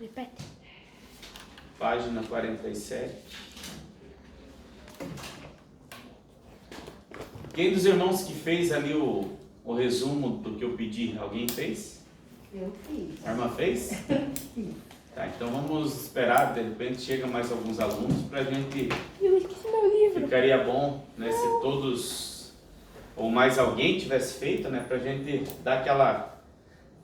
Repete. Página 47. Quem dos irmãos que fez ali o resumo do que eu pedi? Alguém fez? Eu fiz. A irmã fez? Sim. Tá, então vamos esperar, de repente chega mais alguns alunos pra gente. Eu esqueci meu livro. Ficaria bom, né, se todos ou mais alguém tivesse feito, né, pra gente dar aquela,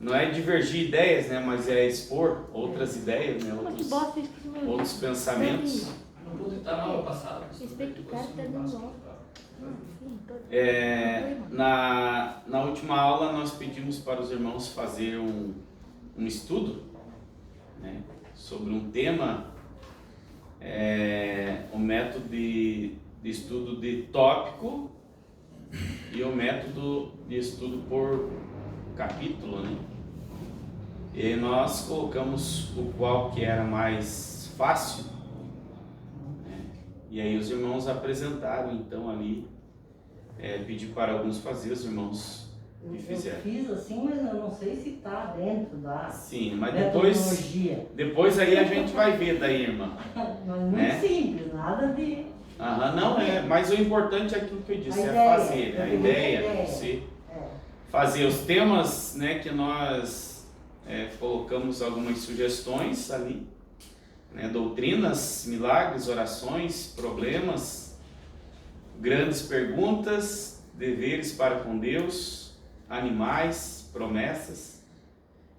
não é divergir ideias, né, mas é expor outras ideias, né, Mas que bosta, eu esqueci meu livro. outros pensamentos. Não pude estar na aula passada. Respeito o cara que tá dando aula. Na última aula nós pedimos para os irmãos fazer um estudo, né, sobre um tema, o método de estudo de tópico e o método de estudo por capítulo, né? E nós colocamos o qual que era mais fácil, né? E aí os irmãos apresentaram então ali, pedi para alguns fazer, os irmãos que Eu fizeram. fiz assim, mas eu não sei se está dentro da Sim, mas metodologia. depois aí a gente vai ver daí, irmã. Mas muito Né? simples, nada de... Não é, mas o importante é aquilo que eu disse, A é ideia, fazer, né? A ideia, você fazer os temas, né, que nós colocamos algumas sugestões ali, né, doutrinas, milagres, orações, problemas, grandes perguntas, deveres para com Deus, animais, promessas.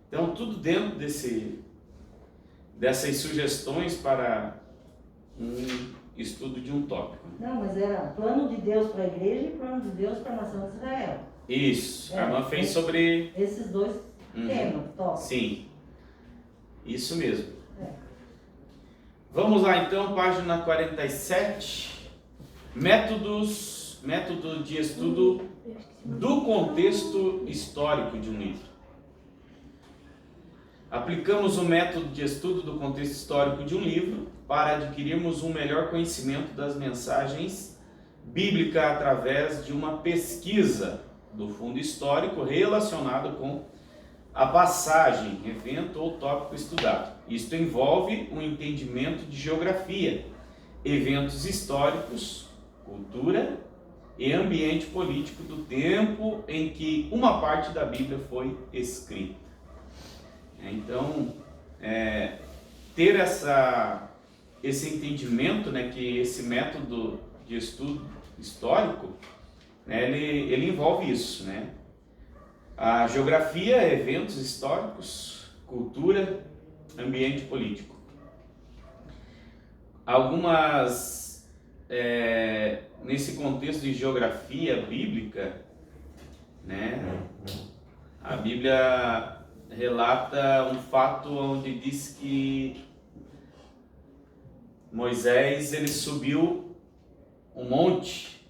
Então tudo dentro dessas sugestões para um estudo de um tópico. Não, mas era plano de Deus para a igreja e plano de Deus para a nação de Israel. Isso, a irmã fez sobre... Esses dois temas, tópicos. Sim, isso mesmo. É. Vamos lá então, página 47, método de estudo do contexto histórico de um livro. Aplicamos o método de estudo do contexto histórico de um livro para adquirirmos um melhor conhecimento das mensagens bíblicas através de uma pesquisa do fundo histórico relacionado com a passagem, evento ou tópico estudado. Isto envolve um entendimento de geografia, eventos históricos, cultura e ambiente político do tempo em que uma parte da Bíblia foi escrita. Então, ter esse entendimento, né, que esse método de estudo histórico, né, ele envolve isso, né? A geografia, eventos históricos, cultura, ambiente político. Algumas, nesse contexto de geografia bíblica, né, a Bíblia relata um fato onde diz que Moisés, ele subiu um monte.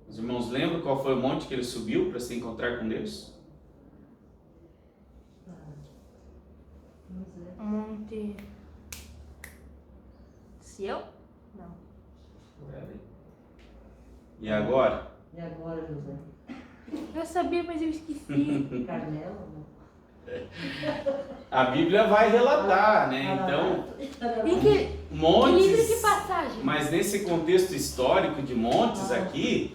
Os irmãos lembram qual foi o monte que ele subiu para se encontrar com Deus? Monte Sião? Não. E agora? E agora, José? Eu sabia, mas eu esqueci. Carmelo? A Bíblia vai relatar, né? Então, Em que livro de montes, passagem? mas nesse contexto histórico de montes aqui,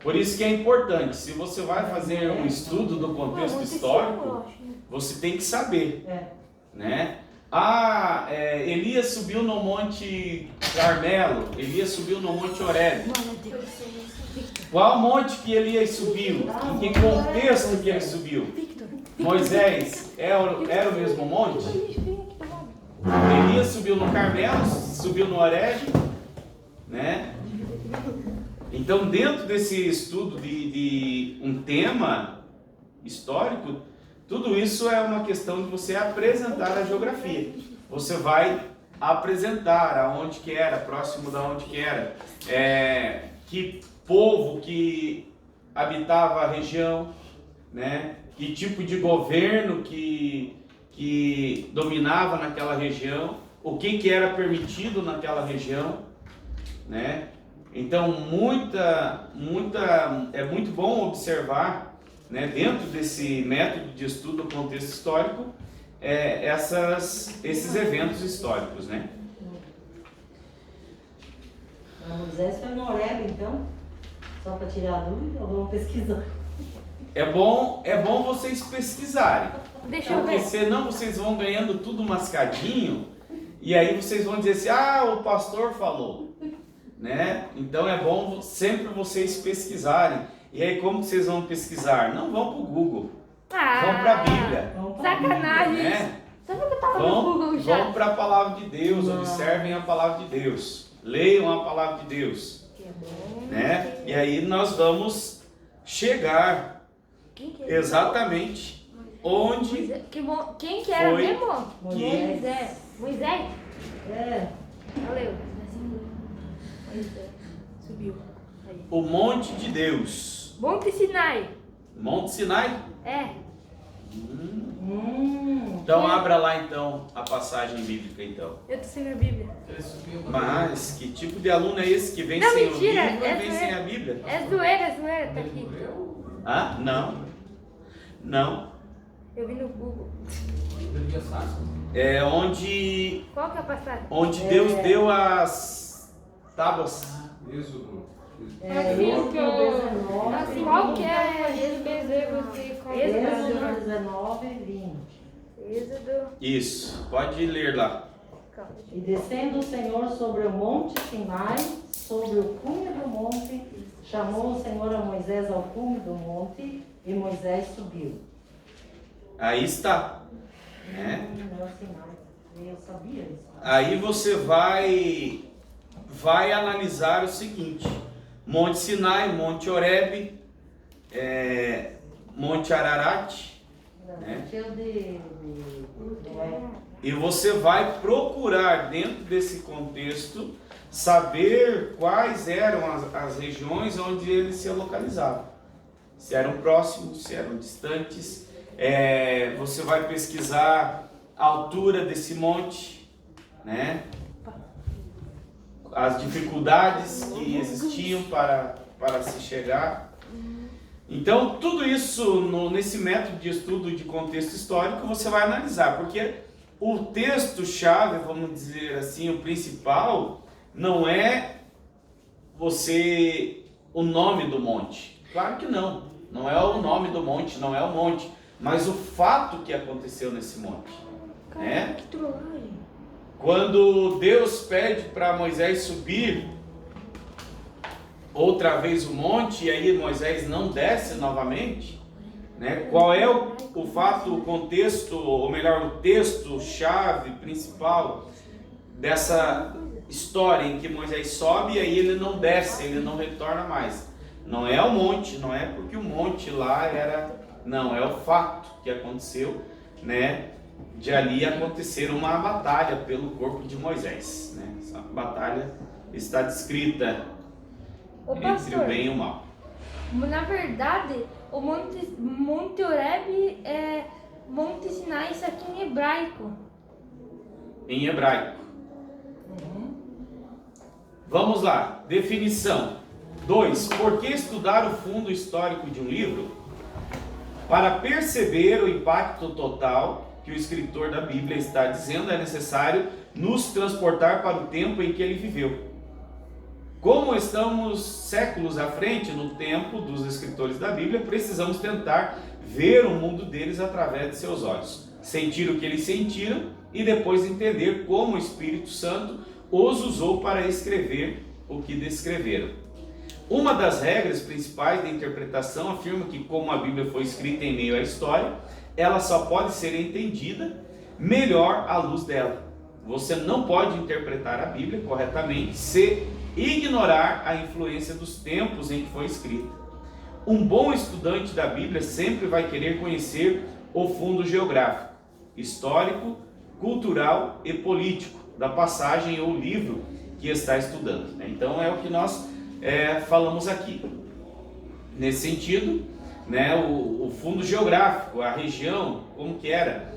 por isso que é importante, se você vai fazer um estudo do contexto Monte Sião, histórico, eu acho. você tem que saber, É. né? Elias subiu no Monte Carmelo, Elias subiu no Monte Horebe. Mano, Deus. Victor. Qual monte que Elias subiu? Em que contexto que ele subiu? Victor. Moisés era o mesmo monte? Elias subiu no Carmelo, subiu no Horebe, né? Então, dentro desse estudo de um tema histórico, tudo isso é uma questão de você apresentar a geografia. Você vai apresentar aonde que era, próximo da onde que era, que povo que habitava a região, né? Que tipo de governo que dominava naquela região, o que era permitido naquela região, né? Então, é muito bom observar, né, dentro desse método de estudo do contexto histórico, esses eventos históricos, né? Moisés foi no Horebe, então, só para tirar a dúvida, ou vamos pesquisar? É bom vocês pesquisarem, Deixa eu porque ver. senão vocês vão ganhando tudo mascadinho e aí vocês vão dizer assim, ah, o pastor falou, né? Então é bom sempre vocês pesquisarem. E aí como vocês vão pesquisar? Não vão para o Google, vão para a Bíblia, Sacanagem. né? Sabe que eu tava no Google já? Vão para a palavra de Deus, Não. observem a palavra de Deus, leiam a palavra de Deus, Que é bom. né? E aí nós vamos chegar Quem que é? exatamente onde Moisés. Que bom. Quem que era Foi mesmo? Moisés. Moisés? É, Valeu. Moisés. Subiu. Aí. o monte de Deus. Monte Sinai. Monte Sinai? É. Então abra lá então a passagem bíblica então. Eu tô sem a Bíblia. Ele subiu. Mas que tipo de aluno é esse que vem Não, sem mentira, o livro e é vem zoeira. sem a Bíblia? É zoeira, tá Ele aqui. morreu. Ah, não. Não. Eu vi no Google. Ele via Sasso. É onde Qual que é a passagem? Deus deu as tábuas. Êxodo. Êxodo 19, Assim, qual que é? Êxodo. Êxodo 19, 20. Êxodo. Isso. Pode ler lá. Calma. E descendo o Senhor sobre o monte Sinai, sobre o cume do monte, chamou o Senhor a Moisés ao cume do monte, e Moisés subiu. Aí está. Né? Não é o Sinai, eu sabia isso. Aí você vai analisar o seguinte: Monte Sinai, Monte Horebe, Monte Ararat, né? Cheio de E você vai procurar dentro desse contexto saber quais eram as regiões onde eles se localizavam. Se eram próximos, se eram distantes. Você vai pesquisar a altura desse monte, né? As dificuldades que existiam para se chegar. Então, tudo isso nesse método de estudo de contexto histórico você vai analisar, porque o texto-chave, vamos dizer assim, o principal, não é o nome do monte. Claro que não. Não é o nome do monte, não é o monte, mas o fato que aconteceu nesse monte. Né? Que trollagem. Quando Deus pede para Moisés subir outra vez o monte, e aí Moisés não desce novamente, né? Qual é o fato, o contexto, ou melhor, o texto-chave principal dessa história em que Moisés sobe e aí ele não desce, ele não retorna mais? Não é o monte, não é porque o monte lá era... Não, é o fato que aconteceu, né? De ali acontecer uma batalha pelo corpo de Moisés, né? Essa batalha está descrita Ô, entre pastor, o bem e o mal. na verdade, o Monte Horebe é Monte Sinai, isso aqui em hebraico. Em hebraico. Vamos lá, definição. 2. Por que estudar o fundo histórico de um livro? Para perceber o impacto total que o escritor da Bíblia está dizendo, é necessário nos transportar para o tempo em que ele viveu. Como estamos séculos à frente no tempo dos escritores da Bíblia, precisamos tentar ver o mundo deles através de seus olhos, sentir o que eles sentiram e depois entender como o Espírito Santo os usou para escrever o que descreveram. Uma das regras principais da interpretação afirma que, como a Bíblia foi escrita em meio à história, ela só pode ser entendida melhor à luz dela. Você não pode interpretar a Bíblia corretamente se ignorar a influência dos tempos em que foi escrita. Um bom estudante da Bíblia sempre vai querer conhecer o fundo geográfico, histórico, cultural e político da passagem ou livro que está estudando. Então é o que nós falamos aqui. Nesse sentido, né, o fundo geográfico, a região, como que era,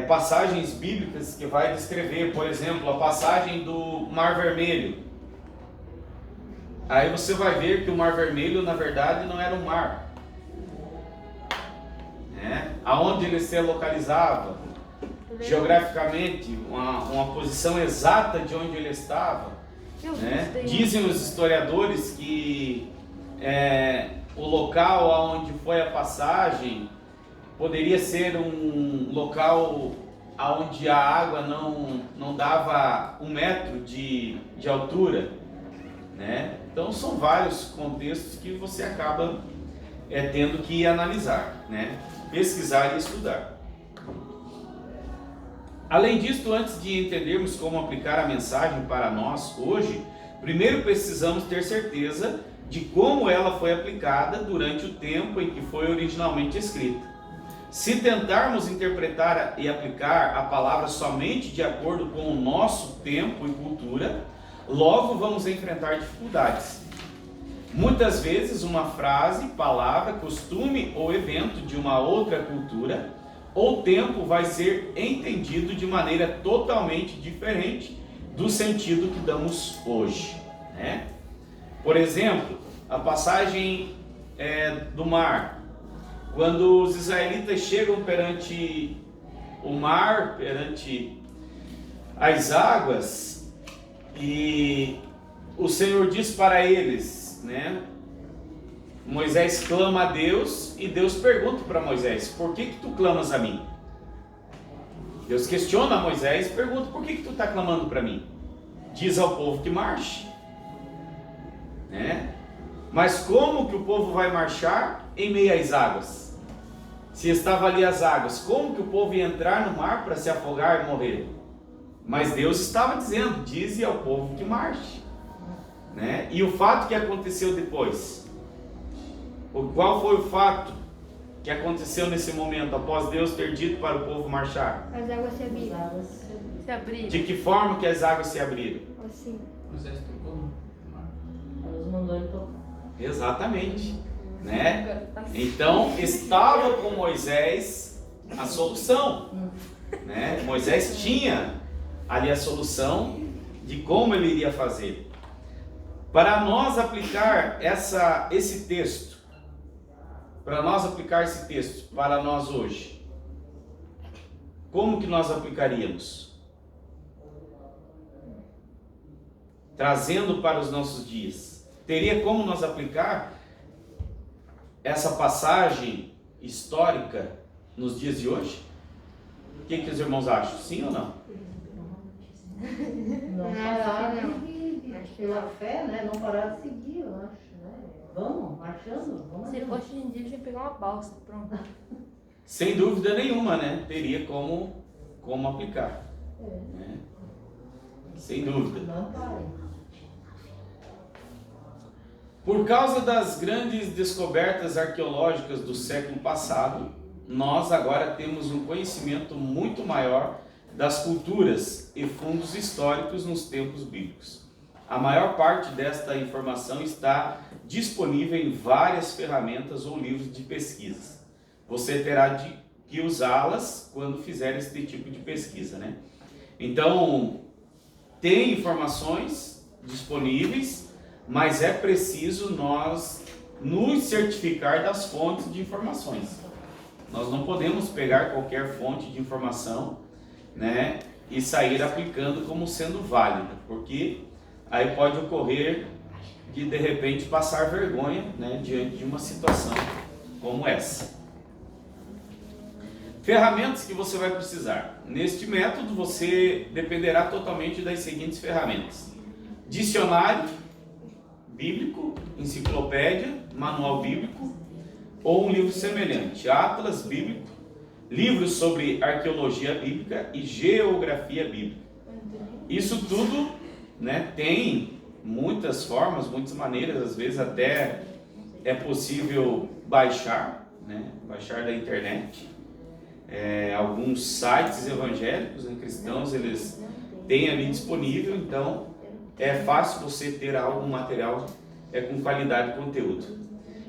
passagens bíblicas que vai descrever, por exemplo, a passagem do Mar Vermelho. Aí você vai ver que o Mar Vermelho, na verdade, não era um mar. Aonde ele se localizava? geograficamente uma posição exata de onde ele estava, né? Dizem os historiadores que o local onde foi a passagem poderia ser um local onde a água não dava 1 metro de altura, né? Então são vários contextos que você acaba tendo que analisar, né? Pesquisar e estudar. Além disso, antes de entendermos como aplicar a mensagem para nós hoje, primeiro precisamos ter certeza de como ela foi aplicada durante o tempo em que foi originalmente escrita. Se tentarmos interpretar e aplicar a palavra somente de acordo com o nosso tempo e cultura, logo vamos enfrentar dificuldades. Muitas vezes uma frase, palavra, costume ou evento de uma outra cultura ou tempo vai ser entendido de maneira totalmente diferente do sentido que damos hoje, né? Por exemplo, a passagem do mar. Quando os israelitas chegam perante o mar, perante as águas, e o Senhor diz para eles, né? Moisés clama a Deus e Deus pergunta para Moisés: por que tu clamas a mim? Deus questiona Moisés e pergunta: por que tu está clamando para mim? Diz ao povo que marche, né? Mas como que o povo vai marchar em meio às águas? Se estava ali as águas, como que o povo ia entrar no mar para se afogar e morrer? Mas Deus estava dizendo: dize ao povo que marche, né? E o fato que aconteceu depois? Qual foi o fato que aconteceu nesse momento, após Deus ter dito para o povo marchar? As águas se abriram. Se abriram. De que forma que as águas se abriram? Assim. Moisés tocou no mar. Deus mandou ele tocar. Exatamente, né? Então estava com Moisés a solução, né? Moisés tinha ali a solução de como ele iria fazer. Para nós aplicar esse texto, para nós hoje, como que nós aplicaríamos? Trazendo para os nossos dias. Teria como nós aplicar essa passagem histórica nos dias de hoje? O que os irmãos acham? Sim ou não? Não parar de seguir, pela fé, né? Não parar de seguir, eu acho, né? Vamos, marchando, vamos. Se fosse hoje em dia, a gente ia pegar uma balsa, pronto. Sem dúvida nenhuma, né? Teria como aplicar. Né? Sem dúvida. Não parem. Por causa das grandes descobertas arqueológicas do século passado, nós agora temos um conhecimento muito maior das culturas e fundos históricos nos tempos bíblicos. A maior parte desta informação está disponível em várias ferramentas ou livros de pesquisa. Você terá que usá-las quando fizer esse tipo de pesquisa, né? Então, tem informações disponíveis, mas é preciso nós nos certificar das fontes de informações. Nós não podemos pegar qualquer fonte de informação, né, e sair aplicando como sendo válida, porque aí pode ocorrer de repente passar vergonha, né, diante de uma situação como essa. Ferramentas que você vai precisar. Neste método você dependerá totalmente das seguintes ferramentas: dicionário bíblico, enciclopédia, manual bíblico ou um livro semelhante, atlas bíblico, livros sobre arqueologia bíblica e geografia bíblica. Isso tudo, né, tem muitas formas, muitas maneiras, às vezes até é possível baixar, né, baixar da internet. Alguns sites evangélicos, né, cristãos, eles têm ali disponível, então é fácil você ter algum material com qualidade de conteúdo.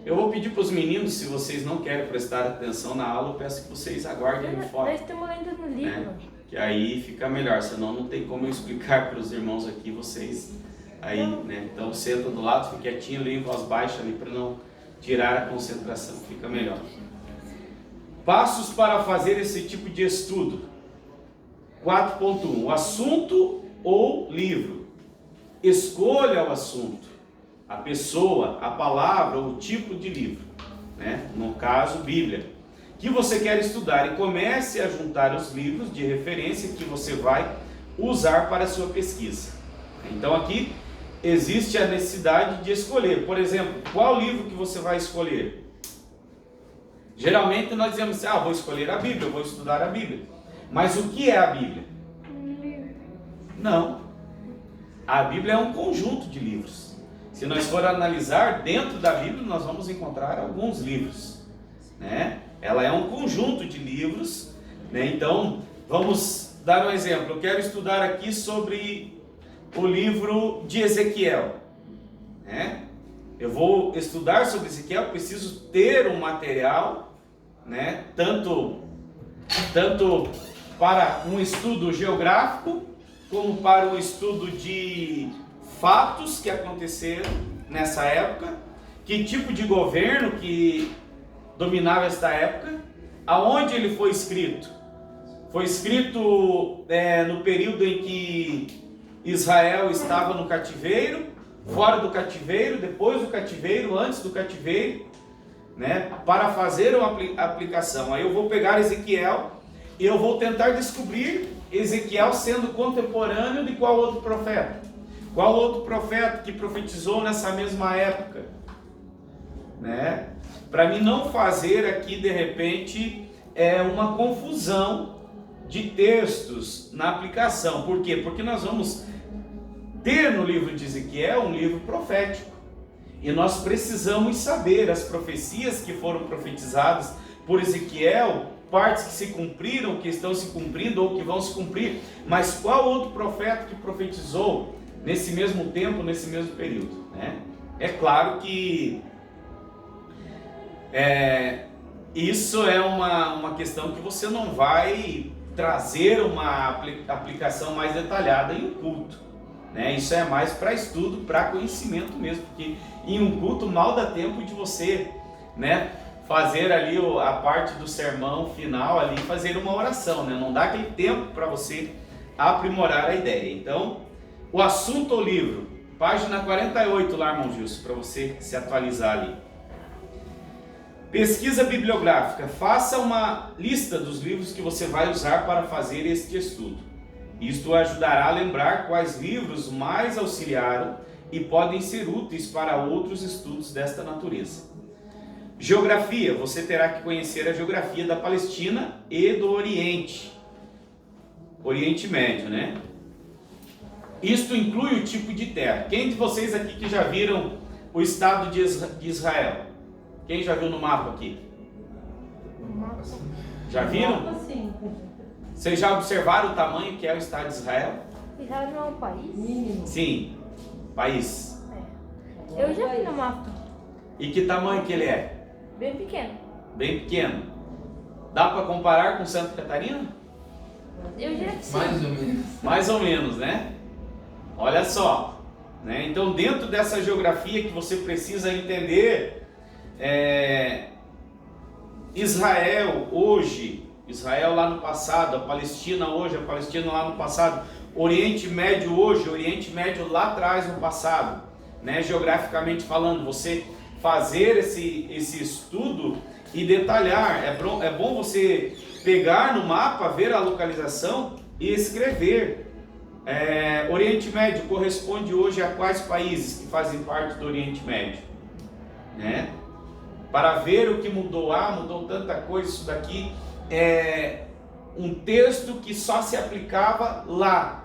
Eu vou pedir para os meninos, se vocês não querem prestar atenção na aula, eu peço que vocês aguardem ali fora. Nós estamos lendo no livro. Que aí fica melhor, senão não tem como eu explicar para os irmãos aqui, vocês aí, né? Então senta do lado, fica quietinho, lê em voz baixa ali para não tirar a concentração, fica melhor. Passos para fazer esse tipo de estudo. 4.1. O assunto ou livro. Escolha o assunto, a pessoa, a palavra ou o tipo de livro, né? No caso, Bíblia, que você quer estudar, e comece a juntar os livros de referência que você vai usar para a sua pesquisa. Então aqui existe a necessidade de escolher. Por exemplo, qual livro que você vai escolher? Geralmente nós dizemos assim, vou escolher a Bíblia, eu vou estudar a Bíblia. Mas o que é a Bíblia? Não. A Bíblia é um conjunto de livros. Se nós for analisar dentro da Bíblia, nós vamos encontrar alguns livros, né? Ela é um conjunto de livros, né? Então, vamos dar um exemplo. Eu quero estudar aqui sobre o livro de Ezequiel, né? Eu vou estudar sobre Ezequiel, preciso ter um material, né? Tanto para um estudo geográfico, como para um estudo de fatos que aconteceram nessa época, que tipo de governo que dominava esta época, aonde ele foi escrito. Foi escrito no período em que Israel estava no cativeiro, fora do cativeiro, depois do cativeiro, antes do cativeiro, né, para fazer uma aplicação. Aí eu vou pegar Ezequiel e eu vou tentar descobrir Ezequiel sendo contemporâneo de qual outro profeta. Qual outro profeta que profetizou nessa mesma época, né? Para mim não fazer aqui de repente uma confusão de textos na aplicação. Por quê? Porque nós vamos ter no livro de Ezequiel um livro profético. E nós precisamos saber as profecias que foram profetizadas por Ezequiel, partes que se cumpriram, que estão se cumprindo ou que vão se cumprir. Mas qual outro profeta que profetizou nesse mesmo tempo, nesse mesmo período, né? É claro que isso é uma questão que você não vai trazer uma aplicação mais detalhada em um culto, né? Isso é mais para estudo, para conhecimento mesmo, porque em um culto mal dá tempo de você, né, fazer ali a parte do sermão final ali, fazer uma oração, né? Não dá aquele tempo para você aprimorar a ideia. Então, o assunto ou livro, página 48 lá, irmão Gilson, para você se atualizar ali. Pesquisa bibliográfica. Faça uma lista dos livros que você vai usar para fazer este estudo. Isto ajudará a lembrar quais livros mais auxiliaram e podem ser úteis para outros estudos desta natureza. Geografia. Você terá que conhecer a geografia da Palestina e do Oriente Médio, né? Isto inclui o tipo de terra. Quem de vocês aqui que já viram o estado de Israel? Quem já viu no mapa aqui? Já viram? Sim. Vocês já observaram o tamanho que é o estado de Israel? Israel não é um país? Mínimo. Sim, país. Eu já vi no mapa. E que tamanho que ele é? Bem pequeno. Bem pequeno. Dá para comparar com Santa Catarina? Eu diria que sim. Mais ou menos. Mais ou menos, né? Olha só, né? Então dentro dessa geografia que você precisa entender, Israel hoje, Israel lá no passado, a Palestina hoje, a Palestina lá no passado, Oriente Médio hoje, Oriente Médio lá atrás no passado, né? Geograficamente falando, você fazer esse estudo e detalhar. É bom você pegar no mapa, ver a localização e escrever. Oriente Médio corresponde hoje a quais países que fazem parte do Oriente Médio, né? Para ver o que mudou, mudou tanta coisa, isso daqui é um texto que só se aplicava lá,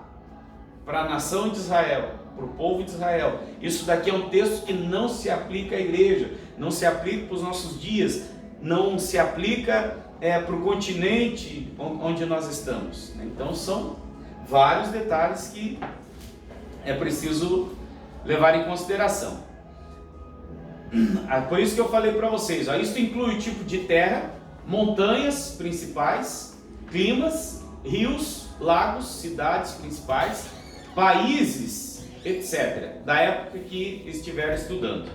para a nação de Israel, para o povo de Israel. Isso daqui é um texto que não se aplica à igreja, não se aplica para os nossos dias, não se aplica para o continente onde nós estamos. Então são vários detalhes que é preciso levar em consideração. Por isso que eu falei para vocês, isso inclui o tipo de terra, montanhas principais, climas, rios, lagos, cidades principais, países, etc., da época que estiver estudando.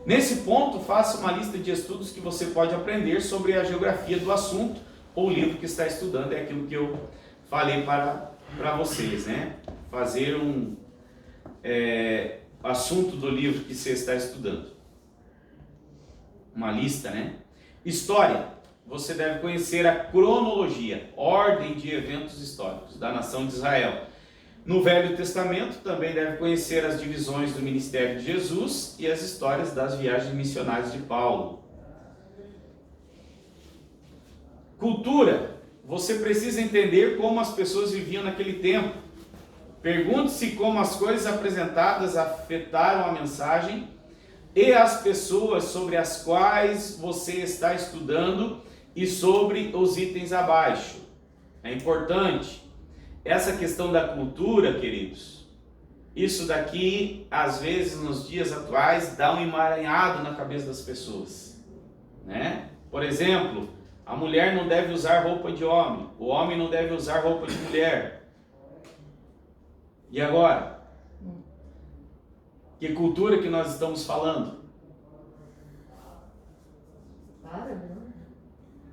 Nesse ponto, faça uma lista de estudos que você pode aprender sobre a geografia do assunto ou livro que está estudando, é aquilo que eu falei para vocês, né? Fazer um assunto do livro que você está estudando. Uma lista, né? História. Você deve conhecer a cronologia, ordem de eventos históricos da nação de Israel. No Velho Testamento também deve conhecer as divisões do ministério de Jesus e as histórias das viagens missionárias de Paulo. Cultura. Você precisa entender como as pessoas viviam naquele tempo. Pergunte-se como as coisas apresentadas afetaram a mensagem e as pessoas sobre as quais você está estudando e sobre os itens abaixo. É importante. Essa questão da cultura, queridos, isso daqui, às vezes, nos dias atuais, dá um emaranhado na cabeça das pessoas, né? Por exemplo, a mulher não deve usar roupa de homem, o homem não deve usar roupa de mulher. E agora? Que cultura que nós estamos falando? Para, né?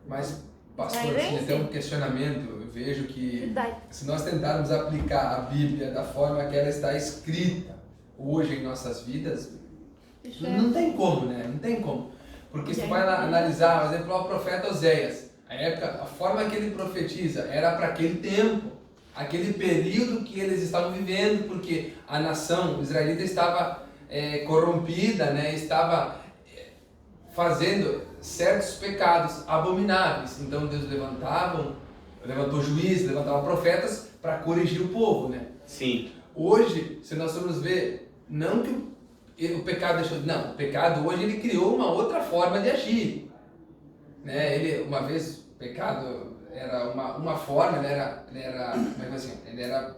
Mas, pastor, assim, até um questionamento. Eu vejo que se nós tentarmos aplicar a Bíblia da forma que ela está escrita hoje em nossas vidas, não tem como, né? Não tem como. Porque se vai analisar, por exemplo, o profeta Oséias, a época, a forma que ele profetiza era para aquele tempo, aquele período que eles estavam vivendo, porque a nação israelita estava corrompida, né? Estava fazendo certos pecados abomináveis. Então Deus levantou juízes, levantava profetas para corrigir o povo, né? Sim. Hoje, se nós formos ver, não que o pecado deixou... Não, o pecado hoje ele criou uma outra forma de agir. Né? Uma vez, o pecado era uma forma, ele era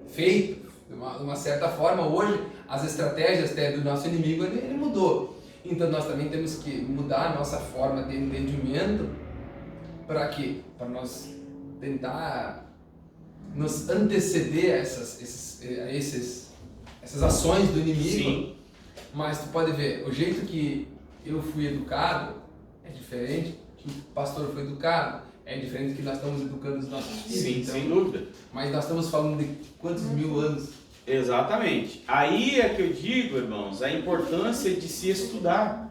feito de uma certa forma. Hoje, as estratégias até do nosso inimigo, ele mudou. Então, nós também temos que mudar a nossa forma de entendimento. Para quê? Para nós tentar nos anteceder a essas ações do inimigo. Sim. Mas tu pode ver, o jeito que eu fui educado é diferente que o pastor foi educado, é diferente do que nós estamos educando os nossos filhos. Sim, então, sem dúvida. Mas nós estamos falando de quantos mil anos? Exatamente. Aí é que eu digo, irmãos, a importância de se estudar,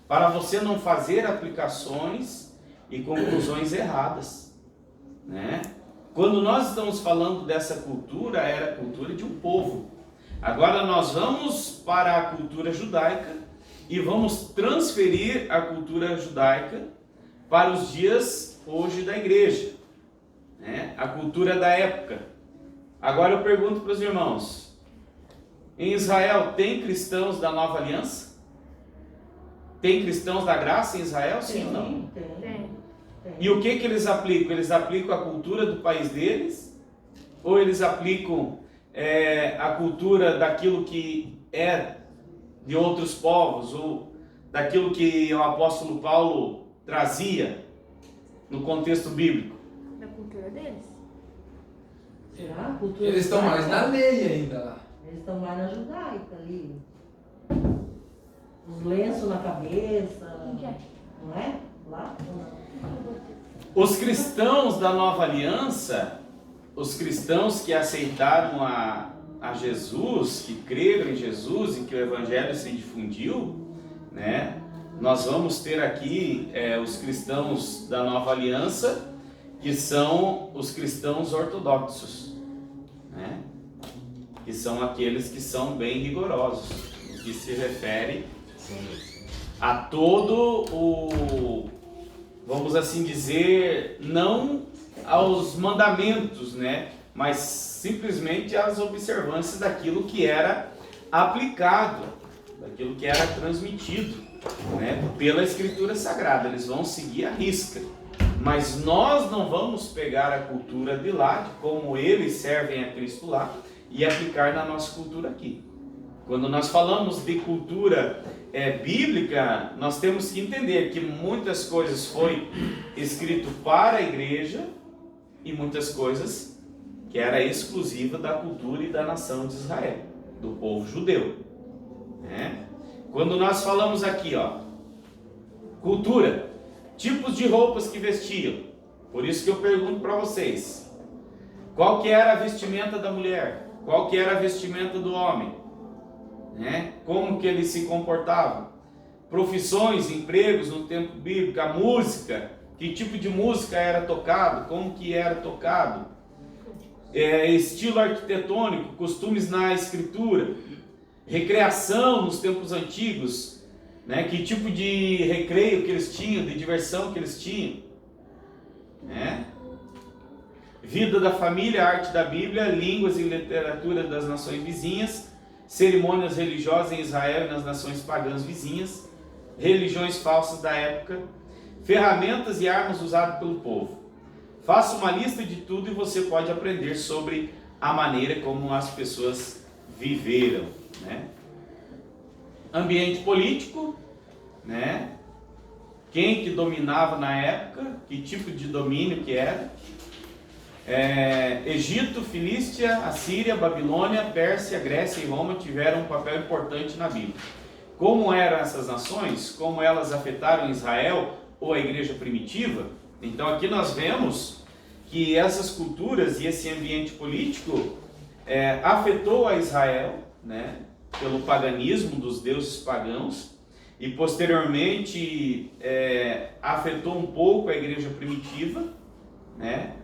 para você não fazer aplicações e conclusões erradas, né? Quando nós estamos falando dessa cultura, era a cultura de um povo. Agora nós vamos para a cultura judaica e vamos transferir a cultura judaica para os dias hoje da igreja, né? A cultura da época. Agora eu pergunto para os irmãos, em Israel tem cristãos da nova aliança? Tem cristãos da graça em Israel, sim ou não? Tem. E o que eles aplicam? Eles aplicam a cultura do país deles? Ou eles aplicam a cultura daquilo que é de outros povos? Ou daquilo que o apóstolo Paulo trazia no contexto bíblico? Da cultura deles. Será? Cultura Eles estão mais na lei ainda lá. Eles estão mais na judaica ali. Os lenços na cabeça. Não é? Lá? Os cristãos da nova aliança, os cristãos que aceitaram a Jesus, que creram em Jesus e que o evangelho se difundiu, né? Nós vamos ter aqui os cristãos da nova aliança, que são os cristãos ortodoxos, né? Que são aqueles que são bem rigorosos, no que se refere a todo o, vamos assim dizer, não aos mandamentos, né? Mas simplesmente às observâncias daquilo que era aplicado, daquilo que era transmitido, né? Pela Escritura Sagrada. Eles vão seguir a risca. Mas nós não vamos pegar a cultura de lá, de como eles servem a Cristo lá, e aplicar na nossa cultura aqui. Quando nós falamos de cultura bíblica, nós temos que entender que muitas coisas foi escrito para a igreja e muitas coisas que era exclusiva da cultura e da nação de Israel, do povo judeu, né? Quando nós falamos aqui, ó, cultura, tipos de roupas que vestiam. Por isso que eu pergunto para vocês, Qual que era a vestimenta da mulher? Qual que era a vestimenta do homem? Né? Como que eles se comportavam? Profissões, empregos no tempo bíblico, a música, que tipo de música era tocado, como que era tocado, estilo arquitetônico, costumes na escritura, recreação nos tempos antigos, né? Que tipo de recreio que eles tinham, de diversão que eles tinham, né? Vida da família, arte da Bíblia, línguas e literatura das nações vizinhas, cerimônias religiosas em Israel e nas nações pagãs vizinhas, religiões falsas da época, ferramentas e armas usadas pelo povo. Faça uma lista de tudo e você pode aprender sobre a maneira como as pessoas viveram, né? Ambiente político, né? Quem que dominava na época, que tipo de domínio que era. Egito, Filístia, Assíria, Babilônia, Pérsia, Grécia e Roma tiveram um papel importante na Bíblia. Como eram essas nações? Como elas afetaram Israel ou a igreja primitiva? Então aqui nós vemos que essas culturas e esse ambiente político afetou a Israel, né, pelo paganismo dos deuses pagãos, e posteriormente afetou um pouco a igreja primitiva, né,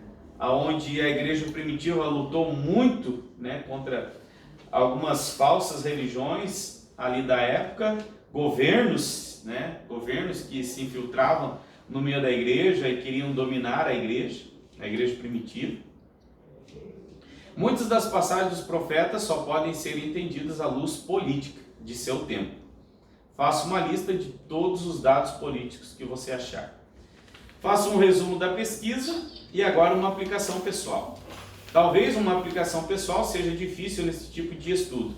onde a igreja primitiva lutou muito, né, contra algumas falsas religiões ali da época, governos, né, governos que se infiltravam no meio da igreja e queriam dominar a igreja primitiva. Muitas das passagens dos profetas só podem ser entendidas à luz política de seu tempo. Faça uma lista de todos os dados políticos que você achar. Faça um resumo da pesquisa e agora uma aplicação pessoal. Talvez uma aplicação pessoal seja difícil nesse tipo de estudo,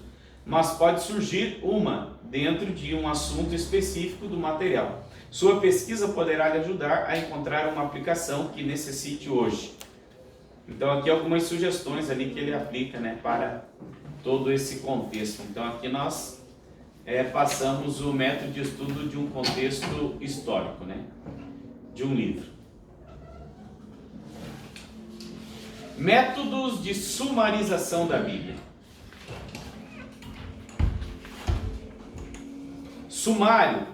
mas pode surgir uma dentro de um assunto específico do material. Sua pesquisa poderá lhe ajudar a encontrar uma aplicação que necessite hoje. Então aqui algumas sugestões ali que ele aplica, né, para todo esse contexto. Então aqui nós passamos o método de estudo de um contexto histórico, né, de um livro. Métodos de sumarização da Bíblia. Sumário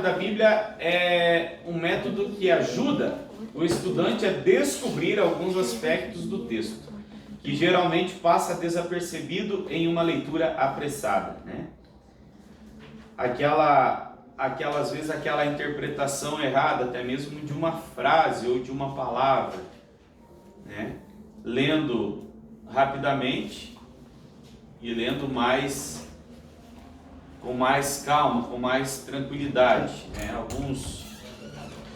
da Bíblia é um método que ajuda o estudante a descobrir alguns aspectos do texto, que geralmente passa desapercebido em uma leitura apressada, né? Às vezes aquela interpretação errada, até mesmo de uma frase ou de uma palavra, né? Lendo rapidamente e lendo com mais calma, com mais tranquilidade, né? Alguns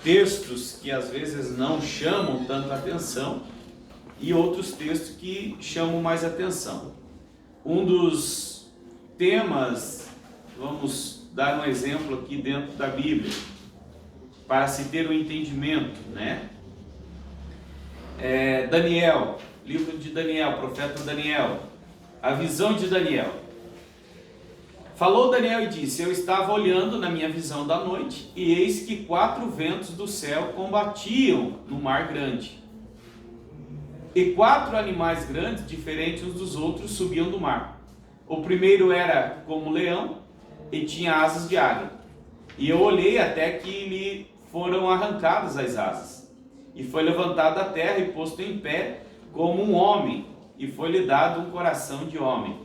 textos que às vezes não chamam tanta atenção e outros textos que chamam mais atenção. Um dos temas, vamos dar um exemplo aqui dentro da Bíblia, para se ter um entendimento, né? Daniel, livro de Daniel, profeta Daniel, a visão de Daniel. Falou Daniel e disse: eu estava olhando na minha visão da noite, e eis que 4 ventos do céu combatiam no mar grande. E 4 animais grandes, diferentes uns dos outros, subiam do mar. O primeiro era como leão e tinha asas de águia. E eu olhei até que lhe foram arrancadas as asas. E foi levantado da terra e posto em pé como um homem, e foi-lhe dado um coração de homem.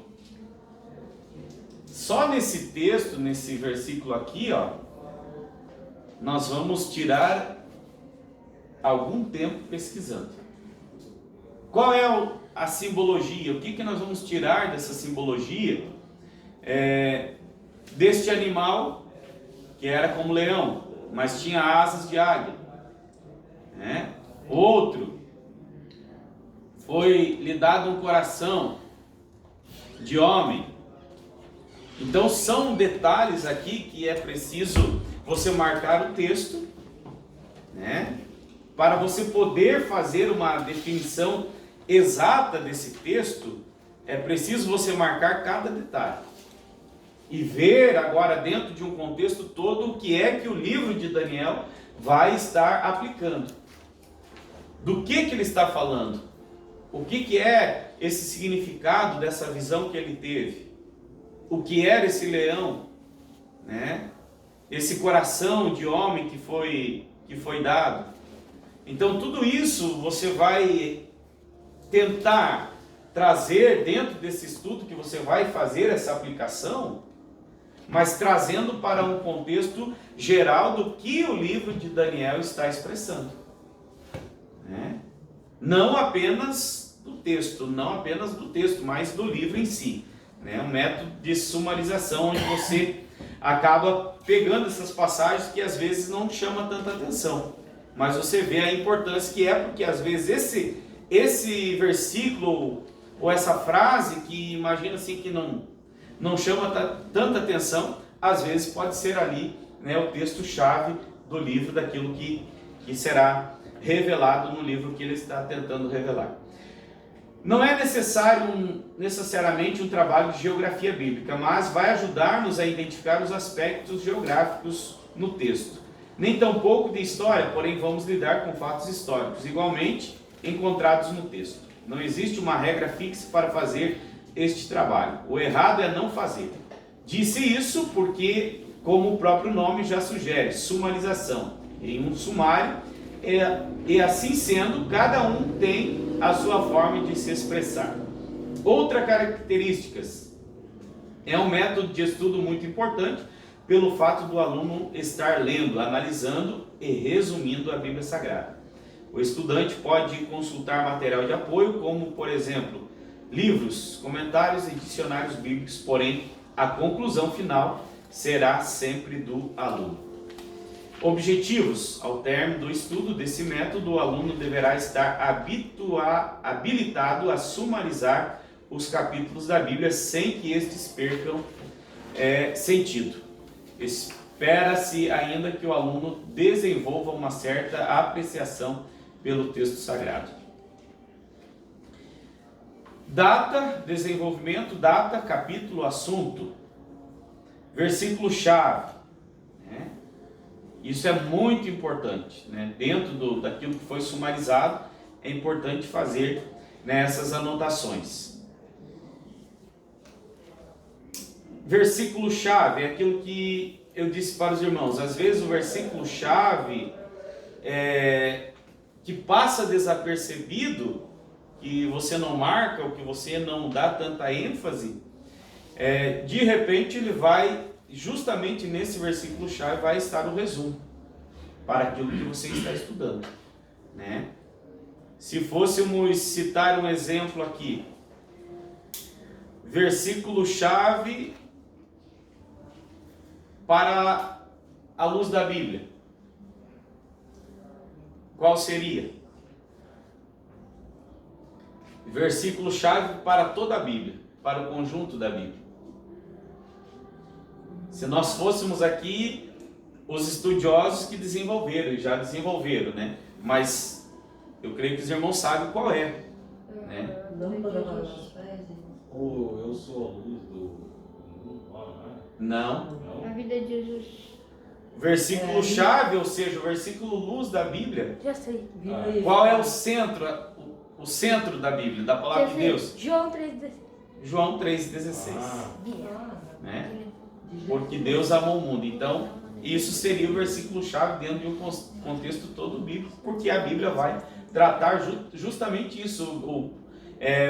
Só nesse texto, nesse versículo aqui, ó, nós vamos tirar algum tempo pesquisando. Qual é a simbologia? O que nós vamos tirar dessa simbologia? Deste animal, que era como leão, mas tinha asas de águia. Né? Outro, foi-lhe dado um coração de homem. Então são detalhes aqui que é preciso você marcar o texto, né? Para você poder fazer uma definição exata desse texto, é preciso você marcar cada detalhe e ver agora dentro de um contexto todo o que é que o livro de Daniel vai estar aplicando. Do que ele está falando? O que é esse significado dessa visão que ele teve? O que era esse leão, né? Esse coração de homem que foi dado. Então tudo isso você vai tentar trazer dentro desse estudo que você vai fazer essa aplicação, mas trazendo para um contexto geral do que o livro de Daniel está expressando, né? Não apenas do texto, mas do livro em si, né? Um método de sumarização onde você acaba pegando essas passagens que às vezes não chama tanta atenção, mas você vê a importância que é, porque às vezes esse versículo ou essa frase que imagina assim que não chama tanta atenção, às vezes pode ser ali, né, o texto-chave do livro, daquilo que será revelado no livro que ele está tentando revelar. Não é necessariamente um trabalho de geografia bíblica, mas vai ajudar-nos a identificar os aspectos geográficos no texto. Nem tampouco de história, porém vamos lidar com fatos históricos, igualmente encontrados no texto. Não existe uma regra fixa para fazer este trabalho. O errado é não fazer. Disse isso porque, como o próprio nome já sugere, sumarização. Em um sumário, e assim sendo, cada um tem a sua forma de se expressar. Outra característica é um método de estudo muito importante pelo fato do aluno estar lendo, analisando e resumindo a Bíblia Sagrada. O estudante pode consultar material de apoio, como, por exemplo, livros, comentários e dicionários bíblicos, porém, a conclusão final será sempre do aluno. Objetivos. Ao término do estudo desse método, o aluno deverá estar habilitado a sumarizar os capítulos da Bíblia sem que estes percam sentido. Espera-se ainda que o aluno desenvolva uma certa apreciação pelo texto sagrado. Data, desenvolvimento, data, capítulo, assunto. Versículo-chave. Isso é muito importante, né? Dentro daquilo que foi sumarizado, é importante fazer, né, essas anotações. Versículo-chave é aquilo que eu disse para os irmãos. Às vezes o versículo-chave que passa desapercebido, que você não marca, ou que você não dá tanta ênfase, de repente ele vai, justamente nesse versículo-chave, vai estar o resumo para aquilo que você está estudando, né? Se fôssemos citar um exemplo aqui, versículo-chave para a luz da Bíblia, qual seria? Versículo-chave para toda a Bíblia, para o conjunto da Bíblia. Se nós fôssemos aqui os estudiosos que desenvolveram, e já desenvolveram, né? Mas eu creio que os irmãos sabem qual é, né? Ou eu sou a luz do mundo, Não. A vida de Jesus. Versículo-chave, ou seja, o versículo luz da Bíblia. Já sei. Qual é o centro? O centro da Bíblia, da palavra de Deus? João 3,16. João 3,16. Né? Porque Deus amou o mundo. Então, isso seria o versículo-chave dentro de um contexto todo bíblico, porque a Bíblia vai tratar justamente isso.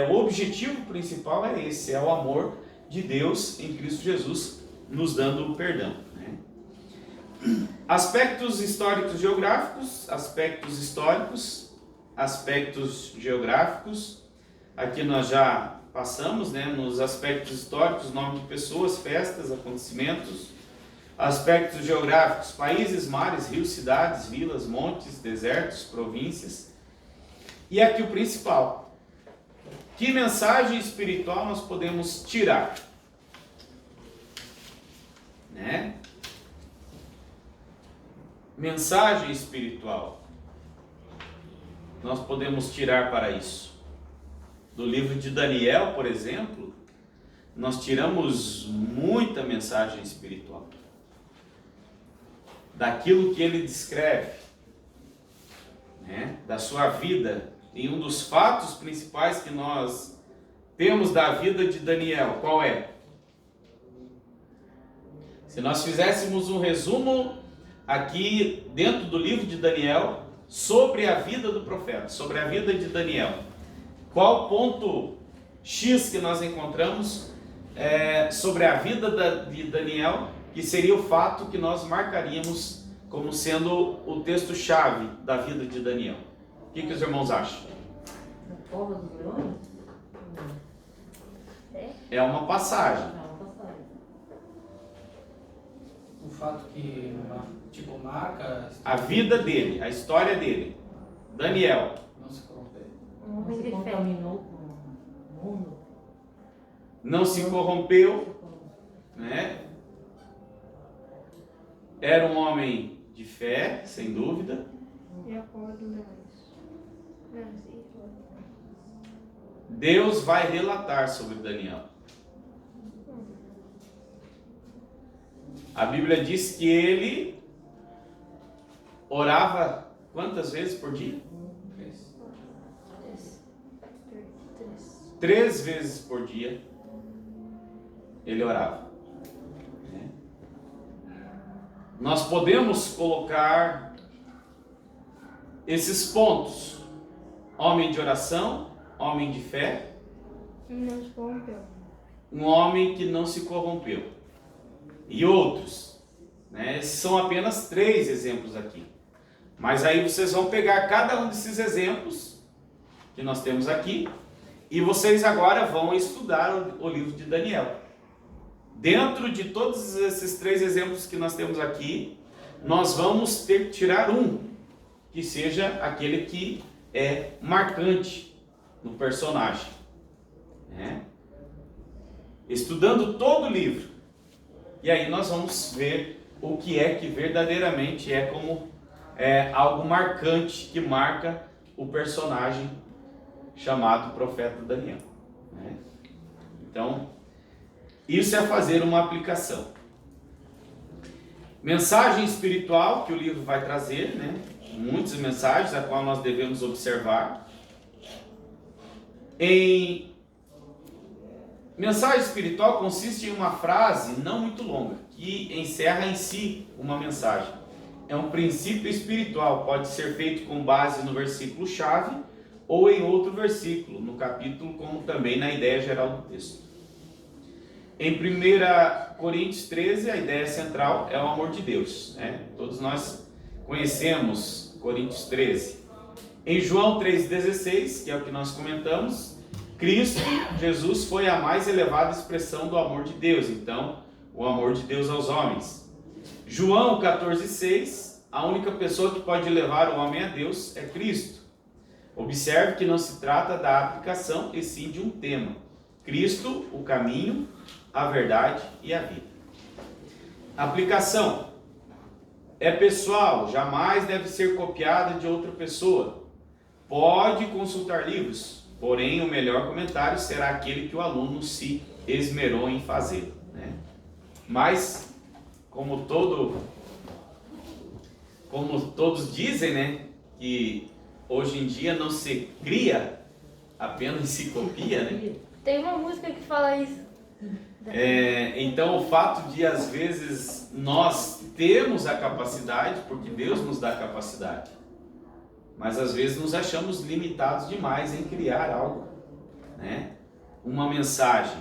O objetivo principal é esse, é o amor de Deus em Cristo Jesus, nos dando o perdão. Né? Aspectos históricos geográficos, aspectos geográficos. Aqui nós já passamos, né, nos aspectos históricos, nome de pessoas, festas, acontecimentos. Aspectos geográficos, países, mares, rios, cidades, vilas, montes, desertos, províncias. E aqui o principal. Que mensagem espiritual nós podemos tirar? Né? Mensagem espiritual. Nós podemos tirar para isso. Do livro de Daniel, por exemplo, nós tiramos muita mensagem espiritual. Daquilo que ele descreve. né, da sua vida. E um dos fatos principais que nós temos da vida de Daniel, qual é? Se nós fizéssemos um resumo aqui dentro do livro de Daniel sobre a vida do profeta, sobre a vida de Daniel, qual ponto X que nós encontramos sobre a vida de Daniel, que seria o fato que nós marcaríamos como sendo o texto-chave da vida de Daniel? O que os irmãos acham? A cova dos leões? É uma passagem. Não, passagem. O fato que, tipo, marca A vida dele, a história dele. Daniel. não se corromper. Um Não homem se de fé. contaminou com o mundo. Não se corrompeu, né? Era um homem de fé, sem dúvida. E a cova dos leões. Deus vai relatar sobre Daniel. A Bíblia diz que ele orava quantas vezes por dia? 3 vezes por dia ele orava. Nós podemos colocar esses pontos: homem de oração, homem de fé, Não se corrompeu. um homem que não se corrompeu, e outros, né? Esses são apenas 3 exemplos aqui, mas aí vocês vão pegar cada um desses exemplos que nós temos aqui e vocês agora vão estudar o livro de Daniel. Dentro de todos esses 3 exemplos que nós temos aqui, nós vamos ter que tirar um que seja aquele que é marcante no personagem, né? Estudando todo o livro, e aí nós vamos ver o que é que verdadeiramente é como algo marcante que marca o personagem chamado profeta Daniel, né? Então, isso é fazer uma aplicação. Mensagem espiritual que o livro vai trazer, né? Muitas mensagens a qual nós devemos observar. Mensagem espiritual consiste em uma frase não muito longa, que encerra em si uma mensagem. É um princípio espiritual, pode ser feito com base no versículo-chave ou em outro versículo, no capítulo, como também na ideia geral do texto. Em 1 Coríntios 13, a ideia central é o amor de Deus, né? Todos nós conhecemos Coríntios 13. Em João 3,16, que é o que nós comentamos, Cristo, Jesus, foi a mais elevada expressão do amor de Deus, então, o amor de Deus aos homens. João 14,6, a única pessoa que pode levar o homem a Deus é Cristo. Observe que não se trata da aplicação, e sim de um tema. Cristo, o caminho, a verdade e a vida. Aplicação é pessoal, jamais deve ser copiada de outra pessoa. Pode consultar livros, porém o melhor comentário será aquele que o aluno se esmerou em fazer, né? Mas, como todos dizem, né, que hoje em dia não se cria, apenas se copia, né? Tem uma música que fala isso. Então o fato de às vezes nós temos a capacidade, porque Deus nos dá capacidade, mas às vezes nos achamos limitados demais em criar algo, né? Uma mensagem,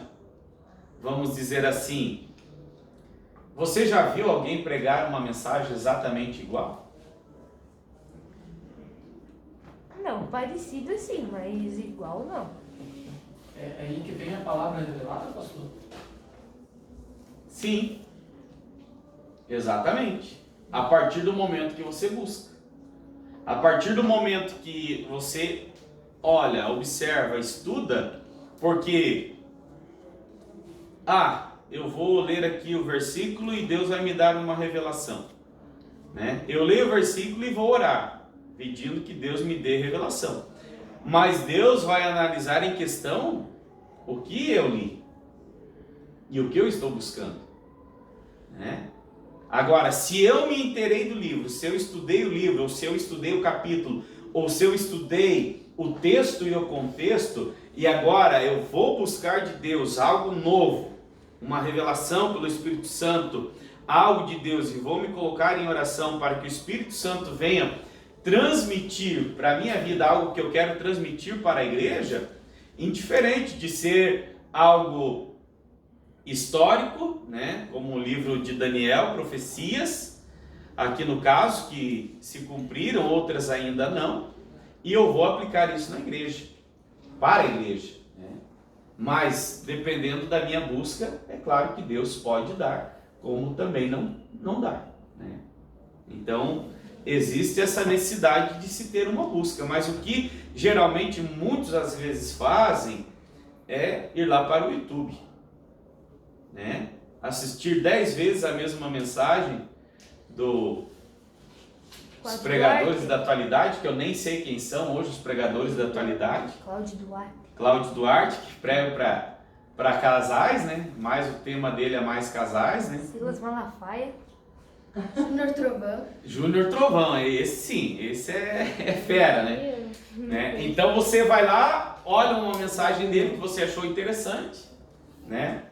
vamos dizer assim, você já viu alguém pregar uma mensagem exatamente igual? Não, parecido sim, mas igual não. É aí que vem a palavra revelada, pastor? Sim, exatamente. A partir do momento que você busca, a partir do momento que você olha, observa, estuda, porque eu vou ler aqui o versículo e Deus vai me dar uma revelação, né? Eu leio o versículo e vou orar, pedindo que Deus me dê revelação. Mas Deus vai analisar em questão o que eu li e o que eu estou buscando, né? Agora, se eu me inteirei do livro, se eu estudei o livro, ou se eu estudei o capítulo, ou se eu estudei o texto e o contexto, e agora eu vou buscar de Deus algo novo, uma revelação pelo Espírito Santo, algo de Deus, e vou me colocar em oração para que o Espírito Santo venha transmitir para a minha vida algo que eu quero transmitir para a igreja, indiferente de ser algo histórico, né, como o livro de Daniel, profecias, aqui no caso, que se cumpriram, outras ainda não, e eu vou aplicar isso na igreja, para a igreja, né? Mas dependendo da minha busca, é claro que Deus pode dar, como também não dá, né? Então, existe essa necessidade de se ter uma busca, mas o que geralmente muitos às vezes fazem é ir lá para o YouTube, né? Assistir 10 vezes a mesma mensagem dos pregadores da atualidade, que eu nem sei quem são hoje os pregadores da atualidade. Cláudio Duarte, que prega para casais, né? Mais o tema dele é mais casais, né? Silas Malafaia. Júnior Trovão, esse sim, esse é fera, né? Então você vai lá, olha uma mensagem dele que você achou interessante, né?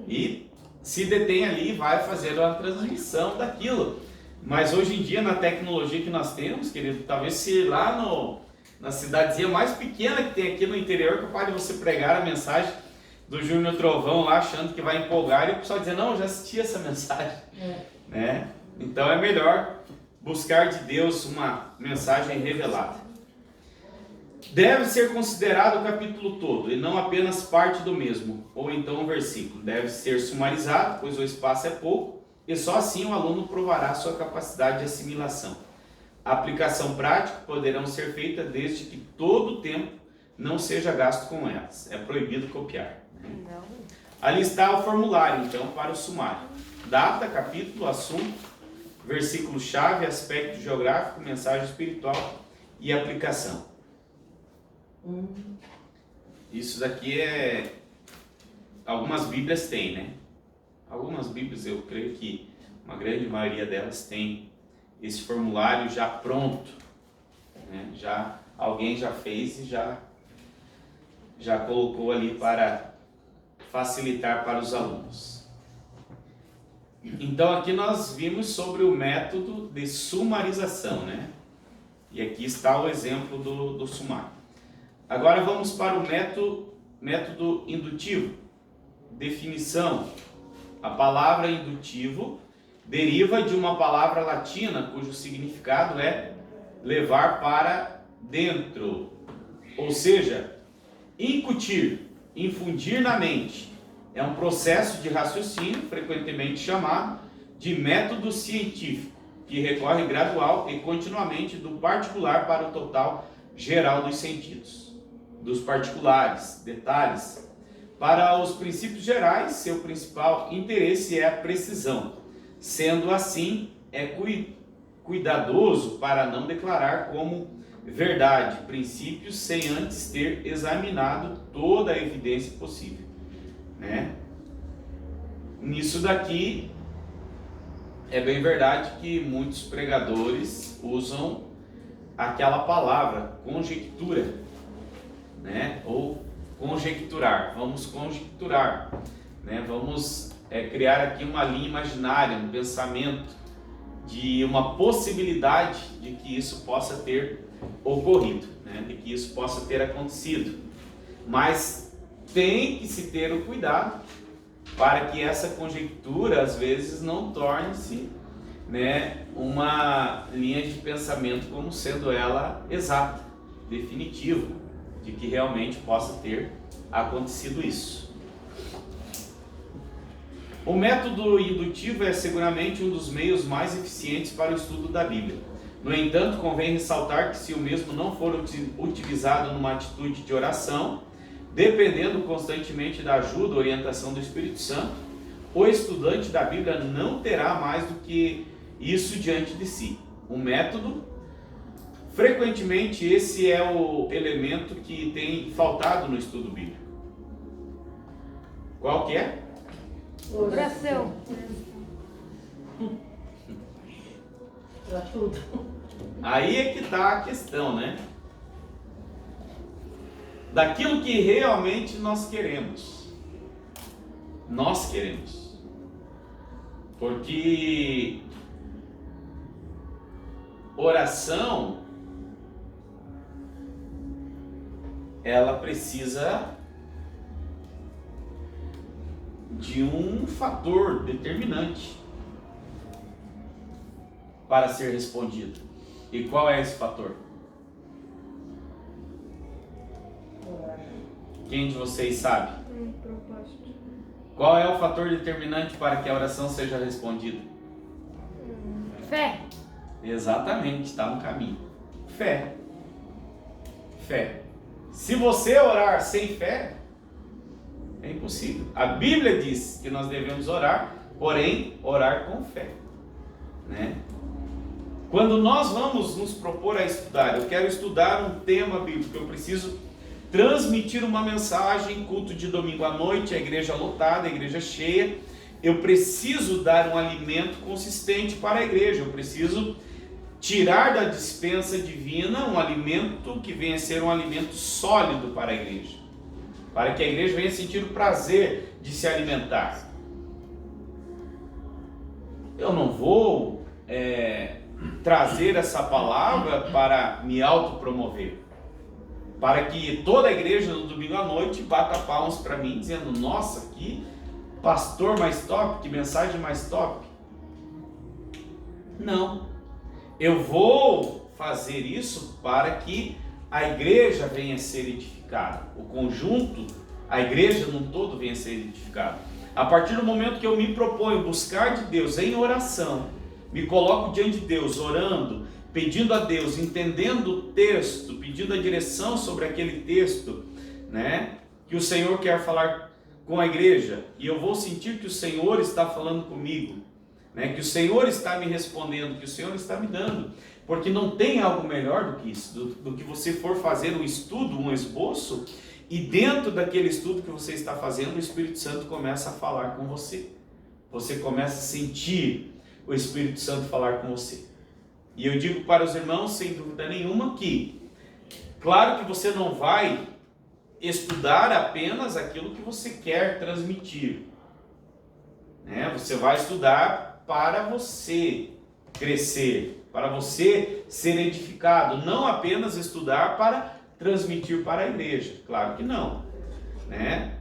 E se detém ali e vai fazer a transmissão daquilo. Mas hoje em dia, na tecnologia que nós temos, querido, talvez se lá na cidadezinha mais pequena que tem aqui no interior, capaz de você pregar a mensagem do Júnior Trovão lá, achando que vai empolgar, e o pessoal dizer, não, eu já assisti essa mensagem. Né? Então é melhor buscar de Deus uma mensagem revelada. Deve ser considerado o capítulo todo e não apenas parte do mesmo, ou então um versículo. Deve ser sumarizado, pois o espaço é pouco, e só assim o aluno provará sua capacidade de assimilação. A aplicação prática poderão ser feitas desde que todo o tempo não seja gasto com elas. É proibido copiar. Ali está o formulário, então, para o sumário. Data, capítulo, assunto, versículo-chave, aspecto geográfico, mensagem espiritual e aplicação. Isso daqui é... Algumas bíblias têm, né? Algumas bíblias, eu creio que uma grande maioria delas tem esse formulário já pronto, né? Alguém já fez e já colocou ali para facilitar para os alunos. Então aqui nós vimos sobre o método de sumarização, né? E aqui está o exemplo do sumário. Agora vamos para o método indutivo. Definição. A palavra indutivo deriva de uma palavra latina cujo significado é levar para dentro, ou seja, incutir, infundir na mente. É um processo de raciocínio frequentemente chamado de método científico, que recorre gradual e continuamente do particular para o total geral dos sentidos, dos particulares, detalhes. Para os princípios gerais, seu principal interesse é a precisão. Sendo assim, é cuidadoso para não declarar como verdade princípios sem antes ter examinado toda a evidência possível, né? Nisso daqui, é bem verdade que muitos pregadores usam aquela palavra, conjectura, né? Ou conjecturar, vamos conjecturar, né? Vamos criar aqui uma linha imaginária, um pensamento de uma possibilidade de que isso possa ter ocorrido, né? De que isso possa ter acontecido. Mas tem que se ter o cuidado para que essa conjectura às vezes não torne-se, né, uma linha de pensamento como sendo ela exata, definitiva, de que realmente possa ter acontecido isso. O método indutivo é seguramente um dos meios mais eficientes para o estudo da Bíblia. No entanto, convém ressaltar que se o mesmo não for utilizado numa atitude de oração, dependendo constantemente da ajuda, orientação do Espírito Santo, o estudante da Bíblia não terá mais do que isso diante de si. O método, frequentemente esse é o elemento que tem faltado no estudo bíblico. Qual que é? Oração. Para tudo. Aí é que está a questão, né? Daquilo que realmente nós queremos. Nós queremos. Porque oração, ela precisa de um fator determinante para ser respondido. E qual é esse fator? Quem de vocês sabe? Propósito. Qual é o fator determinante para que a oração seja respondida? Fé. Exatamente, está no caminho. Fé. Fé. Se você orar sem fé, é impossível. A Bíblia diz que nós devemos orar, porém, orar com fé, né? Quando nós vamos nos propor a estudar, eu quero estudar um tema bíblico, eu preciso transmitir uma mensagem, culto de domingo à noite, a igreja lotada, a igreja cheia, eu preciso dar um alimento consistente para a igreja, eu preciso tirar da dispensa divina um alimento que venha a ser um alimento sólido para a igreja, para que a igreja venha sentir o prazer de se alimentar. Eu não vou trazer essa palavra para me autopromover, para que toda a igreja no domingo à noite bata palmas para mim, dizendo: nossa, que pastor mais top, que mensagem mais top. Não, eu vou fazer isso para que a igreja venha a ser edificada, o conjunto, a igreja num todo venha a ser edificada. A partir do momento que eu me proponho buscar de Deus em oração, me coloco diante de Deus orando, pedindo a Deus, entendendo o texto, pedindo a direção sobre aquele texto, né, que o Senhor quer falar com a igreja, e eu vou sentir que o Senhor está falando comigo, né, que o Senhor está me respondendo, que o Senhor está me dando, porque não tem algo melhor do que isso, do que você for fazer um estudo, um esboço, e dentro daquele estudo que você está fazendo, o Espírito Santo começa a falar com você. Você começa a sentir o Espírito Santo falar com você. E eu digo para os irmãos, sem dúvida nenhuma, que claro que você não vai estudar apenas aquilo que você quer transmitir, né? Você vai estudar para você crescer, para você ser edificado, não apenas estudar para transmitir para a igreja, claro que não, né?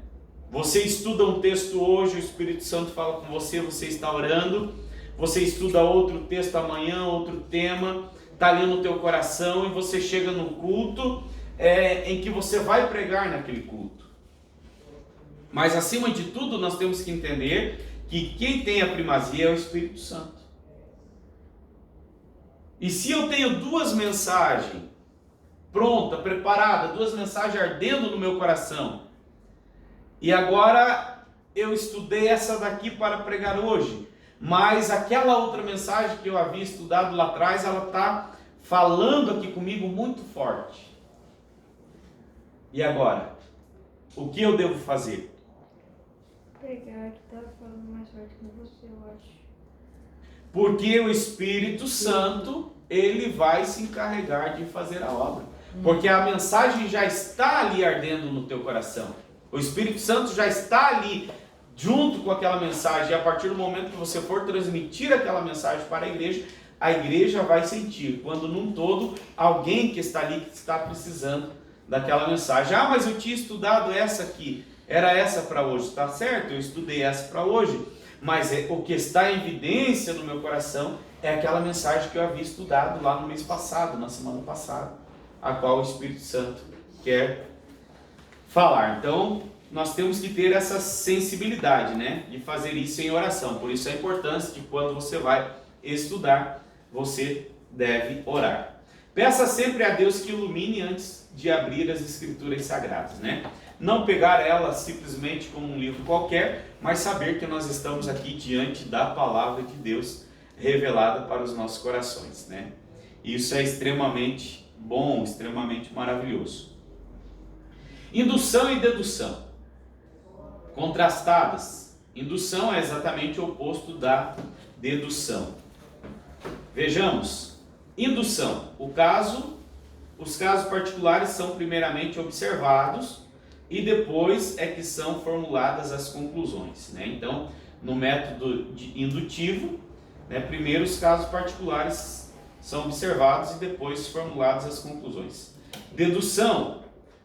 Você estuda um texto hoje, o Espírito Santo fala com você, você está orando, você estuda outro texto amanhã, outro tema, está ali no teu coração, e você chega no culto em que você vai pregar naquele culto. Mas acima de tudo nós temos que entender que quem tem a primazia é o Espírito Santo. E se eu tenho duas mensagens pronta, preparada, duas mensagens ardendo no meu coração, e agora eu estudei essa daqui para pregar hoje, mas aquela outra mensagem que eu havia estudado lá atrás, ela está falando aqui comigo muito forte. E agora? O que eu devo fazer? Pregar, que tá falando mais forte que você, eu acho. Porque o Espírito Santo, ele vai se encarregar de fazer a obra. Porque a mensagem já está ali ardendo no teu coração. O Espírito Santo já está ali junto com aquela mensagem, e a partir do momento que você for transmitir aquela mensagem para a igreja vai sentir, quando num todo, alguém que está ali, que está precisando daquela mensagem. Ah, mas eu tinha estudado essa aqui, era essa para hoje, está certo? Eu estudei essa para hoje, mas o que está em evidência no meu coração é aquela mensagem que eu havia estudado lá no mês passado, na semana passada, a qual o Espírito Santo quer falar. Então, nós temos que ter essa sensibilidade, né, de fazer isso em oração. Por isso a importância de quando você vai estudar, você deve orar. Peça sempre a Deus que ilumine antes de abrir as Escrituras Sagradas, né? Não pegar ela simplesmente como um livro qualquer, mas saber que nós estamos aqui diante da Palavra de Deus revelada para os nossos corações, né? Isso é extremamente bom, extremamente maravilhoso. Indução e dedução, contrastadas. Indução é exatamente o oposto da dedução. Vejamos, Indução. Os casos particulares são primeiramente observados e depois é que são formuladas as conclusões, né? Então, no método indutivo, né, primeiro os casos particulares são observados e depois formuladas as conclusões. Dedução.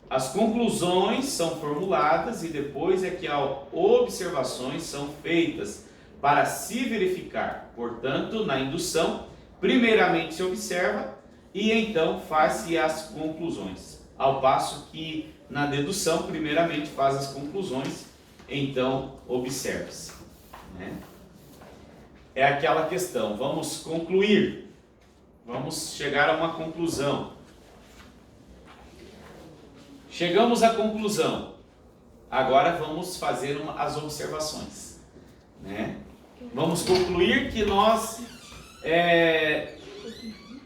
As conclusões são formuladas e depois é que observações são feitas para se verificar. Portanto, na indução, primeiramente se observa e então faz-se as conclusões. Ao passo que na dedução, primeiramente faz as conclusões, então observa-se, né? É aquela questão, vamos concluir, vamos chegar a uma conclusão. Chegamos à conclusão, agora vamos fazer as observações, né? Vamos concluir que nós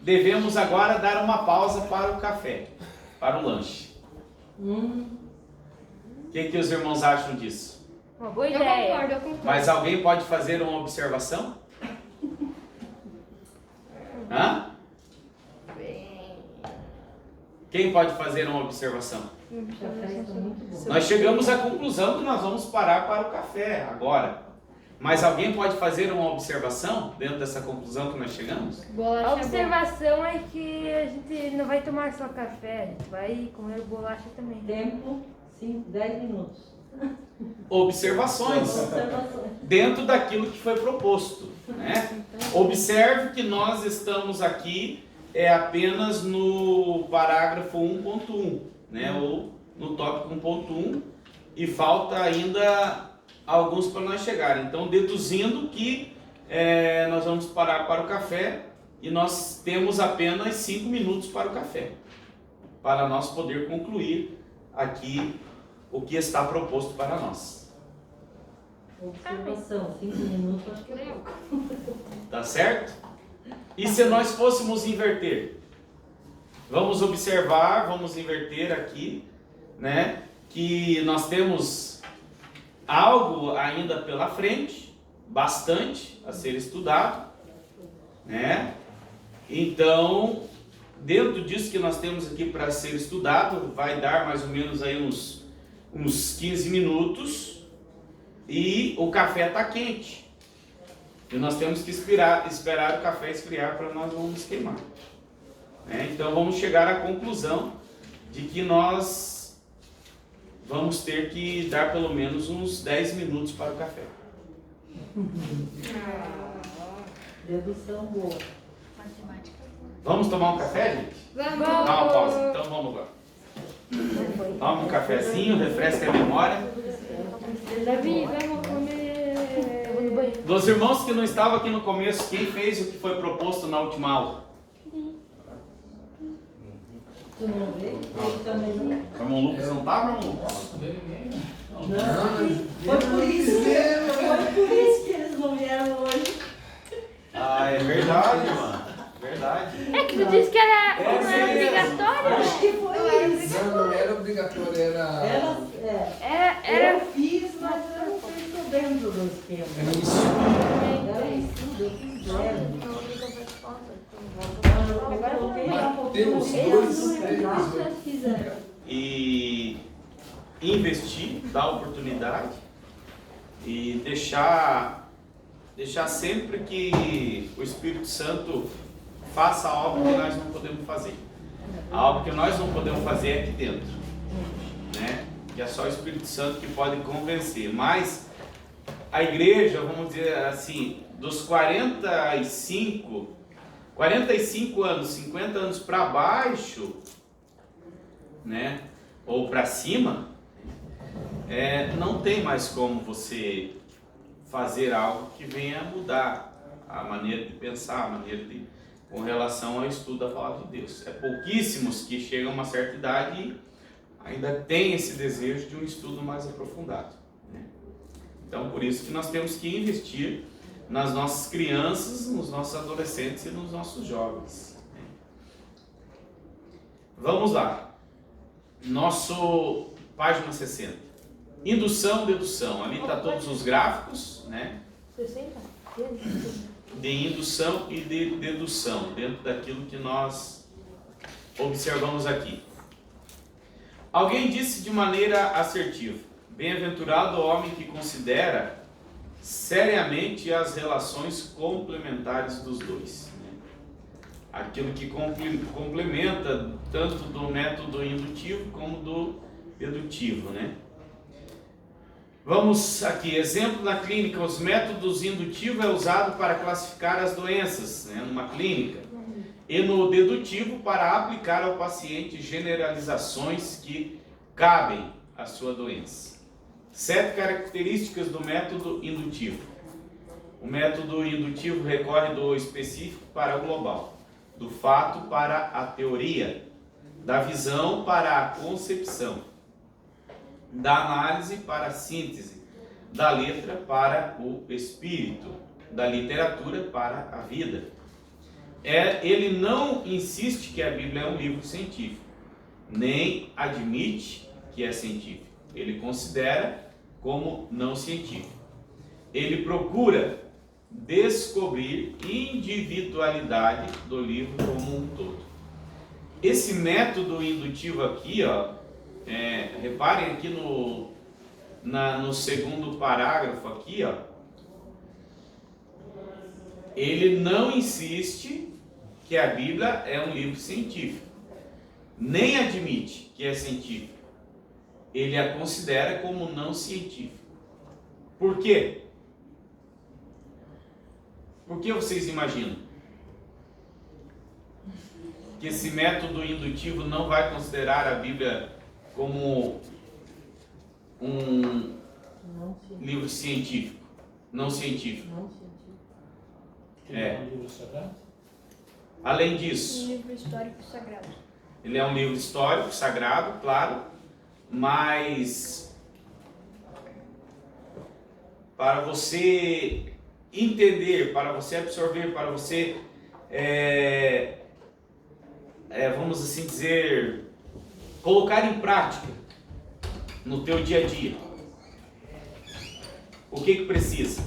devemos agora dar uma pausa para o café, para o lanche. O que os irmãos acham disso? Uma boa Eu ideia. concordo, eu concordo. Mas alguém pode fazer uma observação? Hã? Quem pode fazer uma observação? Café está muito bom. Nós chegamos à conclusão que nós vamos parar para o café agora. Mas alguém pode fazer uma observação dentro dessa conclusão que nós chegamos? Bolacha A é observação é que a gente não vai tomar só café, a gente vai comer bolacha também. Tempo, 10 minutos. Observações Observações. dentro daquilo que foi proposto, né? Observe que nós estamos aqui apenas no parágrafo 1.1, né? Ou no tópico 1.1 e falta ainda alguns para nós chegar. Então, deduzindo que nós vamos parar para o café e nós temos apenas 5 minutos para o café, para nós poder concluir aqui o que está proposto para nós. Observação, 5 minutos, acho que é pouco. Tá certo? E se nós fôssemos inverter? Vamos observar, vamos inverter aqui, né? Que nós temos algo ainda pela frente, bastante a ser estudado, né? Então, dentro disso que nós temos aqui para ser estudado, vai dar mais ou menos aí uns 15 minutos e o café está quente. E nós temos que esperar o café esfriar para nós não nos queimar, né? Então, vamos chegar à conclusão de que nós vamos ter que dar pelo menos uns 10 minutos para o café. Dedução boa. Vamos tomar um café, gente? Vamos. Dá uma pausa, então vamos lá. Toma um cafezinho, refresca a memória. Davi, vamos comer. Eu vou no banheiro. Dos irmãos que não estavam aqui no começo, quem fez o que foi proposto na última aula? Tu não vê? Ele também não. O irmão Lucas não estava, irmão Lucas? Não vê ninguém. Foi por isso que eles não vieram hoje. Ah, é verdade, mano. Verdade. É que tu disse que não era obrigatório. Acho que foi isso. Não era obrigatório, era Era Eu fiz, mas eu não sei se eu dentro do esquema. Era isso. Era um estudo, eu fiz zero. Agora eu vou coloquei pegar um pouquinho. Temos Eles 2, não 3, Vocês fizeram. E investir, dar oportunidade e deixar sempre que o Espírito Santo faça a obra que nós não podemos fazer. A obra que nós não podemos fazer é aqui dentro, né? Que é só o Espírito Santo que pode convencer. Mas a igreja, vamos dizer assim, dos 45 anos, 50 anos para baixo, né? Ou para cima, não tem mais como você fazer algo que venha mudar a maneira de pensar, a maneira de, com relação ao estudo da palavra de Deus. É pouquíssimos que chegam a uma certa idade e ainda têm esse desejo de um estudo mais aprofundado, né? Então, por isso que nós temos que investir nas nossas crianças, nos nossos adolescentes e nos nossos jovens, né? Vamos lá. Nosso página 60. Indução, dedução. Ali está todos os gráficos, né? 60? de indução e de dedução, dentro daquilo que nós observamos aqui. Alguém disse de maneira assertiva: bem-aventurado o homem que considera seriamente as relações complementares dos dois. Aquilo que complementa tanto do método indutivo como do dedutivo, né? Vamos aqui, exemplo na clínica: os métodos indutivo é usado para classificar as doenças, né, numa clínica, e no dedutivo para aplicar ao paciente generalizações que cabem à sua doença. 7 características do método indutivo. O método indutivo recorre do específico para o global, do fato para a teoria, da visão para a concepção, da análise para a síntese, da letra para o espírito, da literatura para a vida. Ele não insiste que a Bíblia é um livro científico, nem admite que é científico. Ele considera como não científico. Ele procura descobrir individualidade do livro como um todo. Esse método indutivo aqui, reparem aqui no segundo parágrafo aqui, ele não insiste que a Bíblia é um livro científico, nem admite que é científico. Ele a considera como não científico. Por quê? Por que vocês imaginam que esse método indutivo não vai considerar a Bíblia como um livro científico, não científico? É um livro sagrado? Além disso, Um livro histórico sagrado. ele é um livro histórico, sagrado, claro, mas para você entender, para você absorver, para você, vamos assim dizer, colocar em prática no teu dia a dia, o que precisa?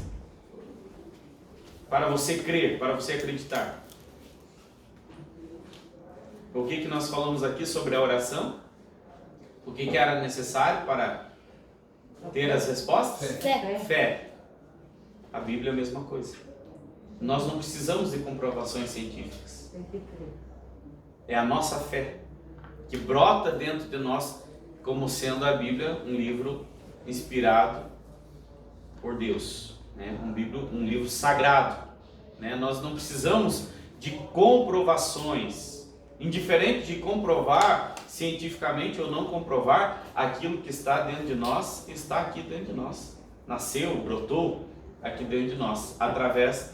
Para você crer, para você acreditar. O que nós falamos aqui sobre a oração? O que era necessário para ter as respostas? Fé. A Bíblia é a mesma coisa. Nós não precisamos de comprovações científicas. É a nossa fé que brota dentro de nós, como sendo a Bíblia um livro inspirado por Deus, né? Um livro sagrado, né? Nós não precisamos de comprovações. Indiferente de comprovar cientificamente ou não comprovar, aquilo que está dentro de nós está aqui dentro de nós. Nasceu, brotou aqui dentro de nós, através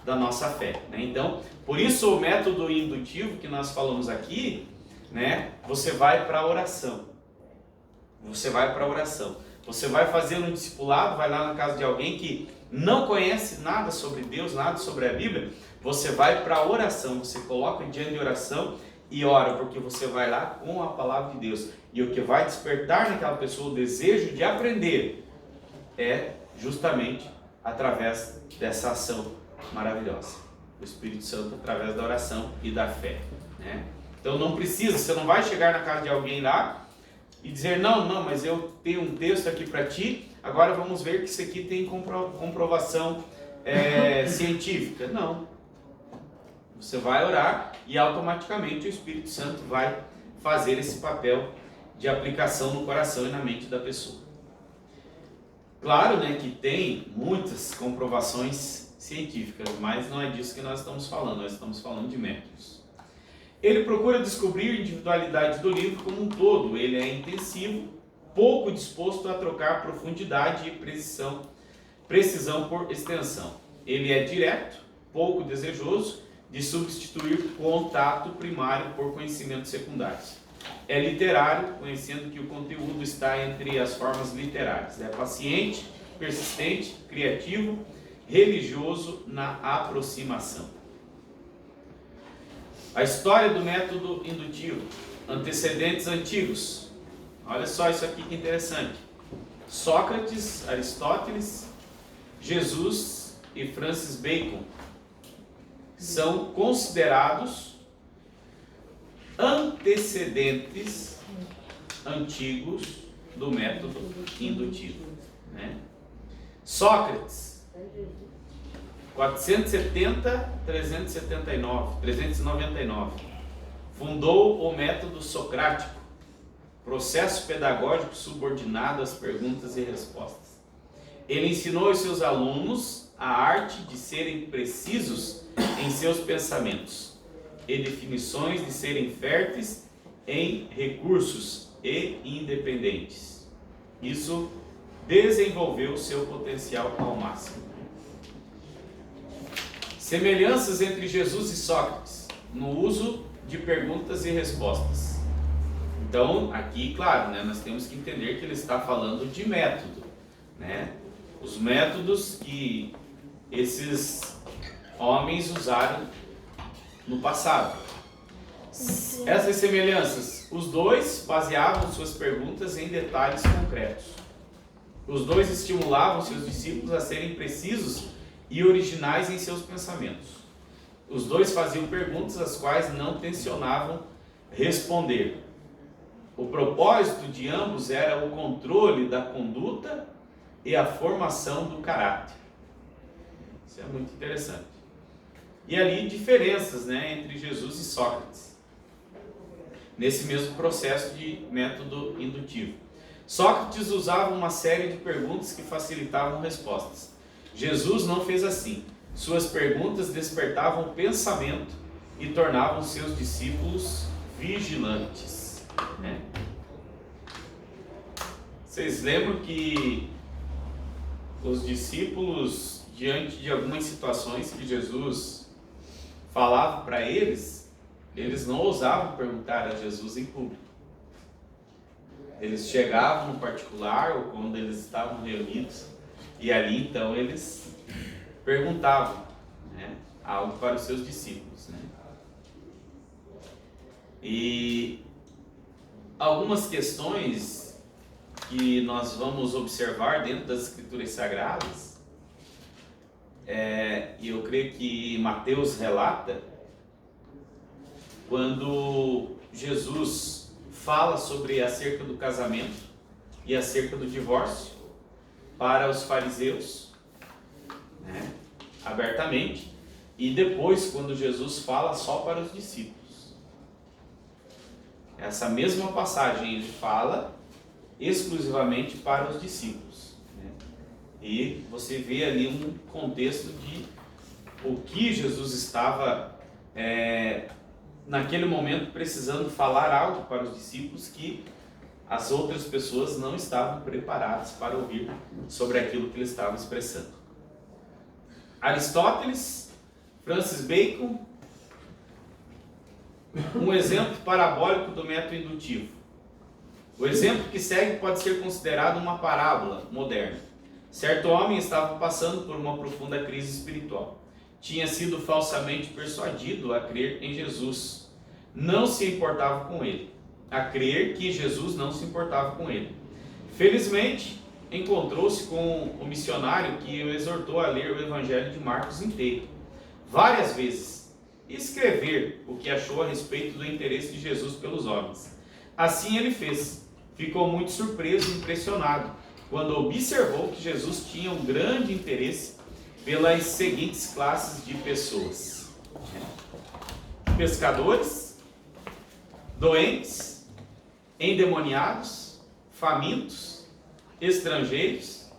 da nossa fé, né? Então, por isso o método indutivo que nós falamos aqui, né? Você vai para a oração. Você vai para a oração. Você vai fazer um discipulado, vai lá na casa de alguém que não conhece nada sobre Deus, nada sobre a Bíblia. Você vai para a oração, você coloca diante de oração e ora, porque você vai lá com a palavra de Deus. E o que vai despertar naquela pessoa o desejo de aprender é justamente através dessa ação maravilhosa do Espírito Santo, através da oração e da fé, né? Então não precisa, você não vai chegar na casa de alguém lá e dizer, não, mas eu tenho um texto aqui para ti, agora vamos ver que isso aqui tem comprovação científica. Não. Você vai orar e automaticamente o Espírito Santo vai fazer esse papel de aplicação no coração e na mente da pessoa. Claro, né, que tem muitas comprovações científicas, mas não é disso que nós estamos falando, nós estamos falando de métodos. Ele procura descobrir a individualidade do livro como um todo. Ele é intensivo, pouco disposto a trocar profundidade e precisão por extensão. Ele é direto, pouco desejoso de substituir contato primário por conhecimentos secundários. É literário, conhecendo que o conteúdo está entre as formas literárias. É paciente, persistente, criativo, religioso na aproximação. A história do método indutivo. Antecedentes antigos. Olha só isso aqui que interessante. Sócrates, Aristóteles, Jesus e Francis Bacon. são considerados antecedentes antigos do método indutivo, né? Sócrates, 399, fundou o método socrático, processo pedagógico subordinado às perguntas e respostas. Ele ensinou aos seus alunos a arte de serem precisos em seus pensamentos e definições de serem férteis em recursos e independentes. Isso desenvolveu seu potencial ao máximo. Semelhanças entre Jesus e Sócrates no uso de perguntas e respostas. Então, aqui, claro, né, nós temos que entender que ele está falando de método, né? Os métodos que esses homens usaram no passado. Essas semelhanças, os dois baseavam suas perguntas em detalhes concretos. Os dois estimulavam seus discípulos a serem precisos e originais em seus pensamentos. Os dois faziam perguntas às quais não tensionavam responder. O propósito de ambos era o controle da conduta e a formação do caráter. Isso é muito interessante. E ali diferenças, né, entre Jesus e Sócrates, nesse mesmo processo de método indutivo. Sócrates usava uma série de perguntas que facilitavam respostas. Jesus não fez assim. Suas perguntas despertavam pensamento e tornavam seus discípulos vigilantes, né? Vocês lembram que os discípulos, diante de algumas situações que Jesus falava para eles, eles não ousavam perguntar a Jesus em público. Eles chegavam no particular ou quando eles estavam reunidos e ali então eles perguntavam, né, algo para os seus discípulos, né? E algumas questões que nós vamos observar dentro das Escrituras Sagradas, e eu creio que Mateus relata, quando Jesus fala sobre acerca do casamento e acerca do divórcio para os fariseus, né, abertamente, e depois quando Jesus fala só para os discípulos. Essa mesma passagem ele fala exclusivamente para os discípulos, né? E você vê ali um contexto de o que Jesus estava naquele momento precisando falar algo para os discípulos que as outras pessoas não estavam preparadas para ouvir sobre aquilo que ele estava expressando. Aristóteles, Francis Bacon, um exemplo parabólico do método indutivo. O exemplo que segue pode ser considerado uma parábola moderna. Certo homem estava passando por uma profunda crise espiritual. Tinha sido falsamente persuadido a crer em Jesus. Não se importava com ele. A crer que Jesus não se importava com ele. Felizmente, encontrou-se com o missionário que o exortou a ler o Evangelho de Marcos inteiro, várias vezes, e escrever o que achou a respeito do interesse de Jesus pelos homens. Assim ele fez. Ficou muito surpreso e impressionado quando observou que Jesus tinha um grande interesse pelas seguintes classes de pessoas: pescadores, doentes, endemoniados, famintos, estrangeiros,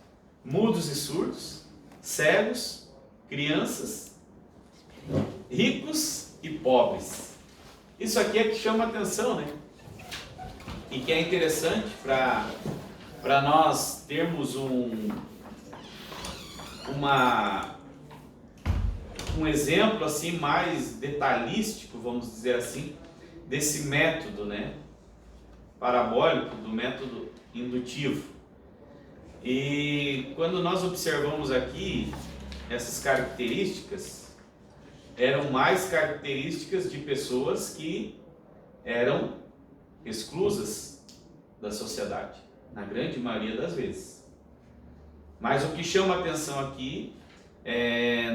mudos e surdos, cegos, crianças, ricos e pobres. Isso aqui é que chama atenção, né? E que é interessante para nós termos um exemplo assim mais detalhístico, vamos dizer assim, desse método, né, parabólico, do método indutivo. E quando nós observamos aqui essas características, eram mais características de pessoas que eram exclusas da sociedade, na grande maioria das vezes. Mas o que chama a atenção aqui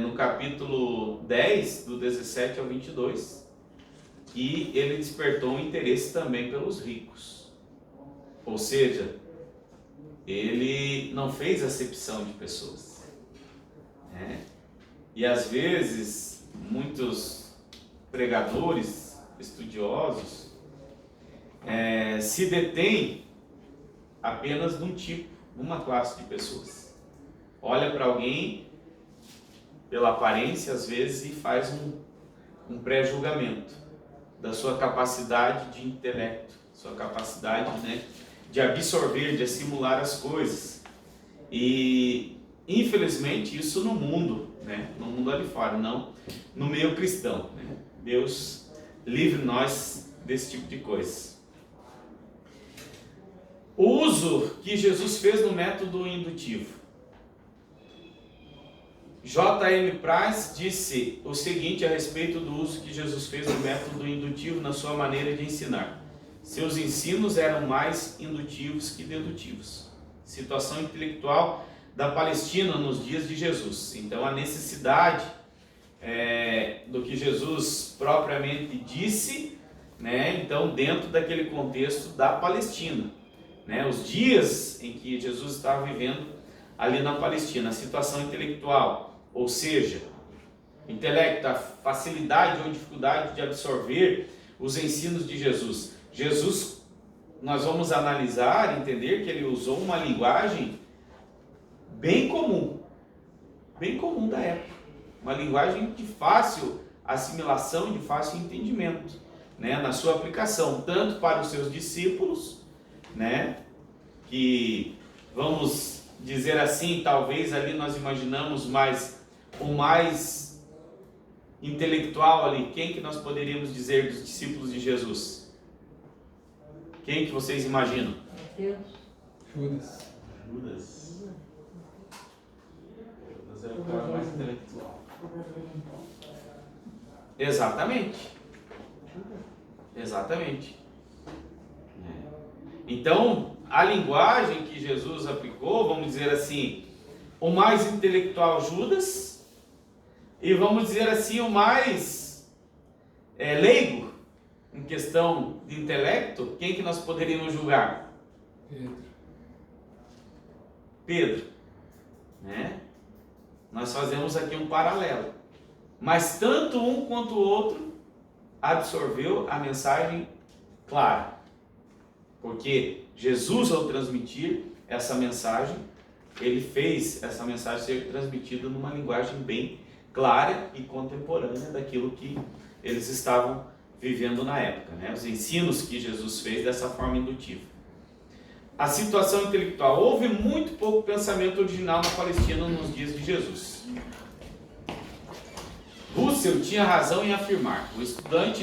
no capítulo 10, do 17 ao 22, que ele despertou um interesse também pelos ricos. Ou seja, ele não fez acepção de pessoas, né? E às vezes, muitos pregadores, estudiosos, se detêm apenas num tipo, numa classe de pessoas. Olha para alguém pela aparência, às vezes, e faz um pré-julgamento da sua capacidade de intelecto, sua capacidade, né, de absorver, de assimilar as coisas. E, infelizmente, isso no mundo, né, no mundo ali fora, não no meio cristão, né? Deus livre nós desse tipo de coisa. O uso que Jesus fez no método indutivo. J.M. Price disse o seguinte a respeito do uso que Jesus fez no método indutivo na sua maneira de ensinar. Seus ensinos eram mais indutivos que dedutivos. Situação intelectual da Palestina nos dias de Jesus. Então, a necessidade do que Jesus propriamente disse, né? Então, dentro daquele contexto da Palestina, né? Os dias em que Jesus estava vivendo ali na Palestina, a situação intelectual, ou seja, intelecto, a facilidade ou dificuldade de absorver os ensinos de Jesus. Jesus, nós vamos analisar, entender que ele usou uma linguagem bem comum da época, uma linguagem de fácil assimilação e de fácil entendimento, né, na sua aplicação, tanto para os seus discípulos, né, que, vamos dizer assim, talvez ali nós imaginamos o mais intelectual ali, quem que nós poderíamos dizer dos discípulos de Jesus? Quem que vocês imaginam? Judas. Judas era o cara mais intelectual. Exatamente. Então, a linguagem que Jesus aplicou, vamos dizer assim, o mais intelectual Judas, e vamos dizer assim, o mais leigo em questão de intelecto, quem que nós poderíamos julgar? Pedro, né? Nós fazemos aqui um paralelo, mas tanto um quanto o outro absorveu a mensagem clara, porque Jesus, ao transmitir essa mensagem, ele fez essa mensagem ser transmitida numa linguagem bem clara e contemporânea daquilo que eles estavam vivendo na época, né? Os ensinos que Jesus fez dessa forma indutiva. A situação intelectual. Houve muito pouco pensamento original na Palestina nos dias de Jesus. Russell tinha razão em afirmar: o estudante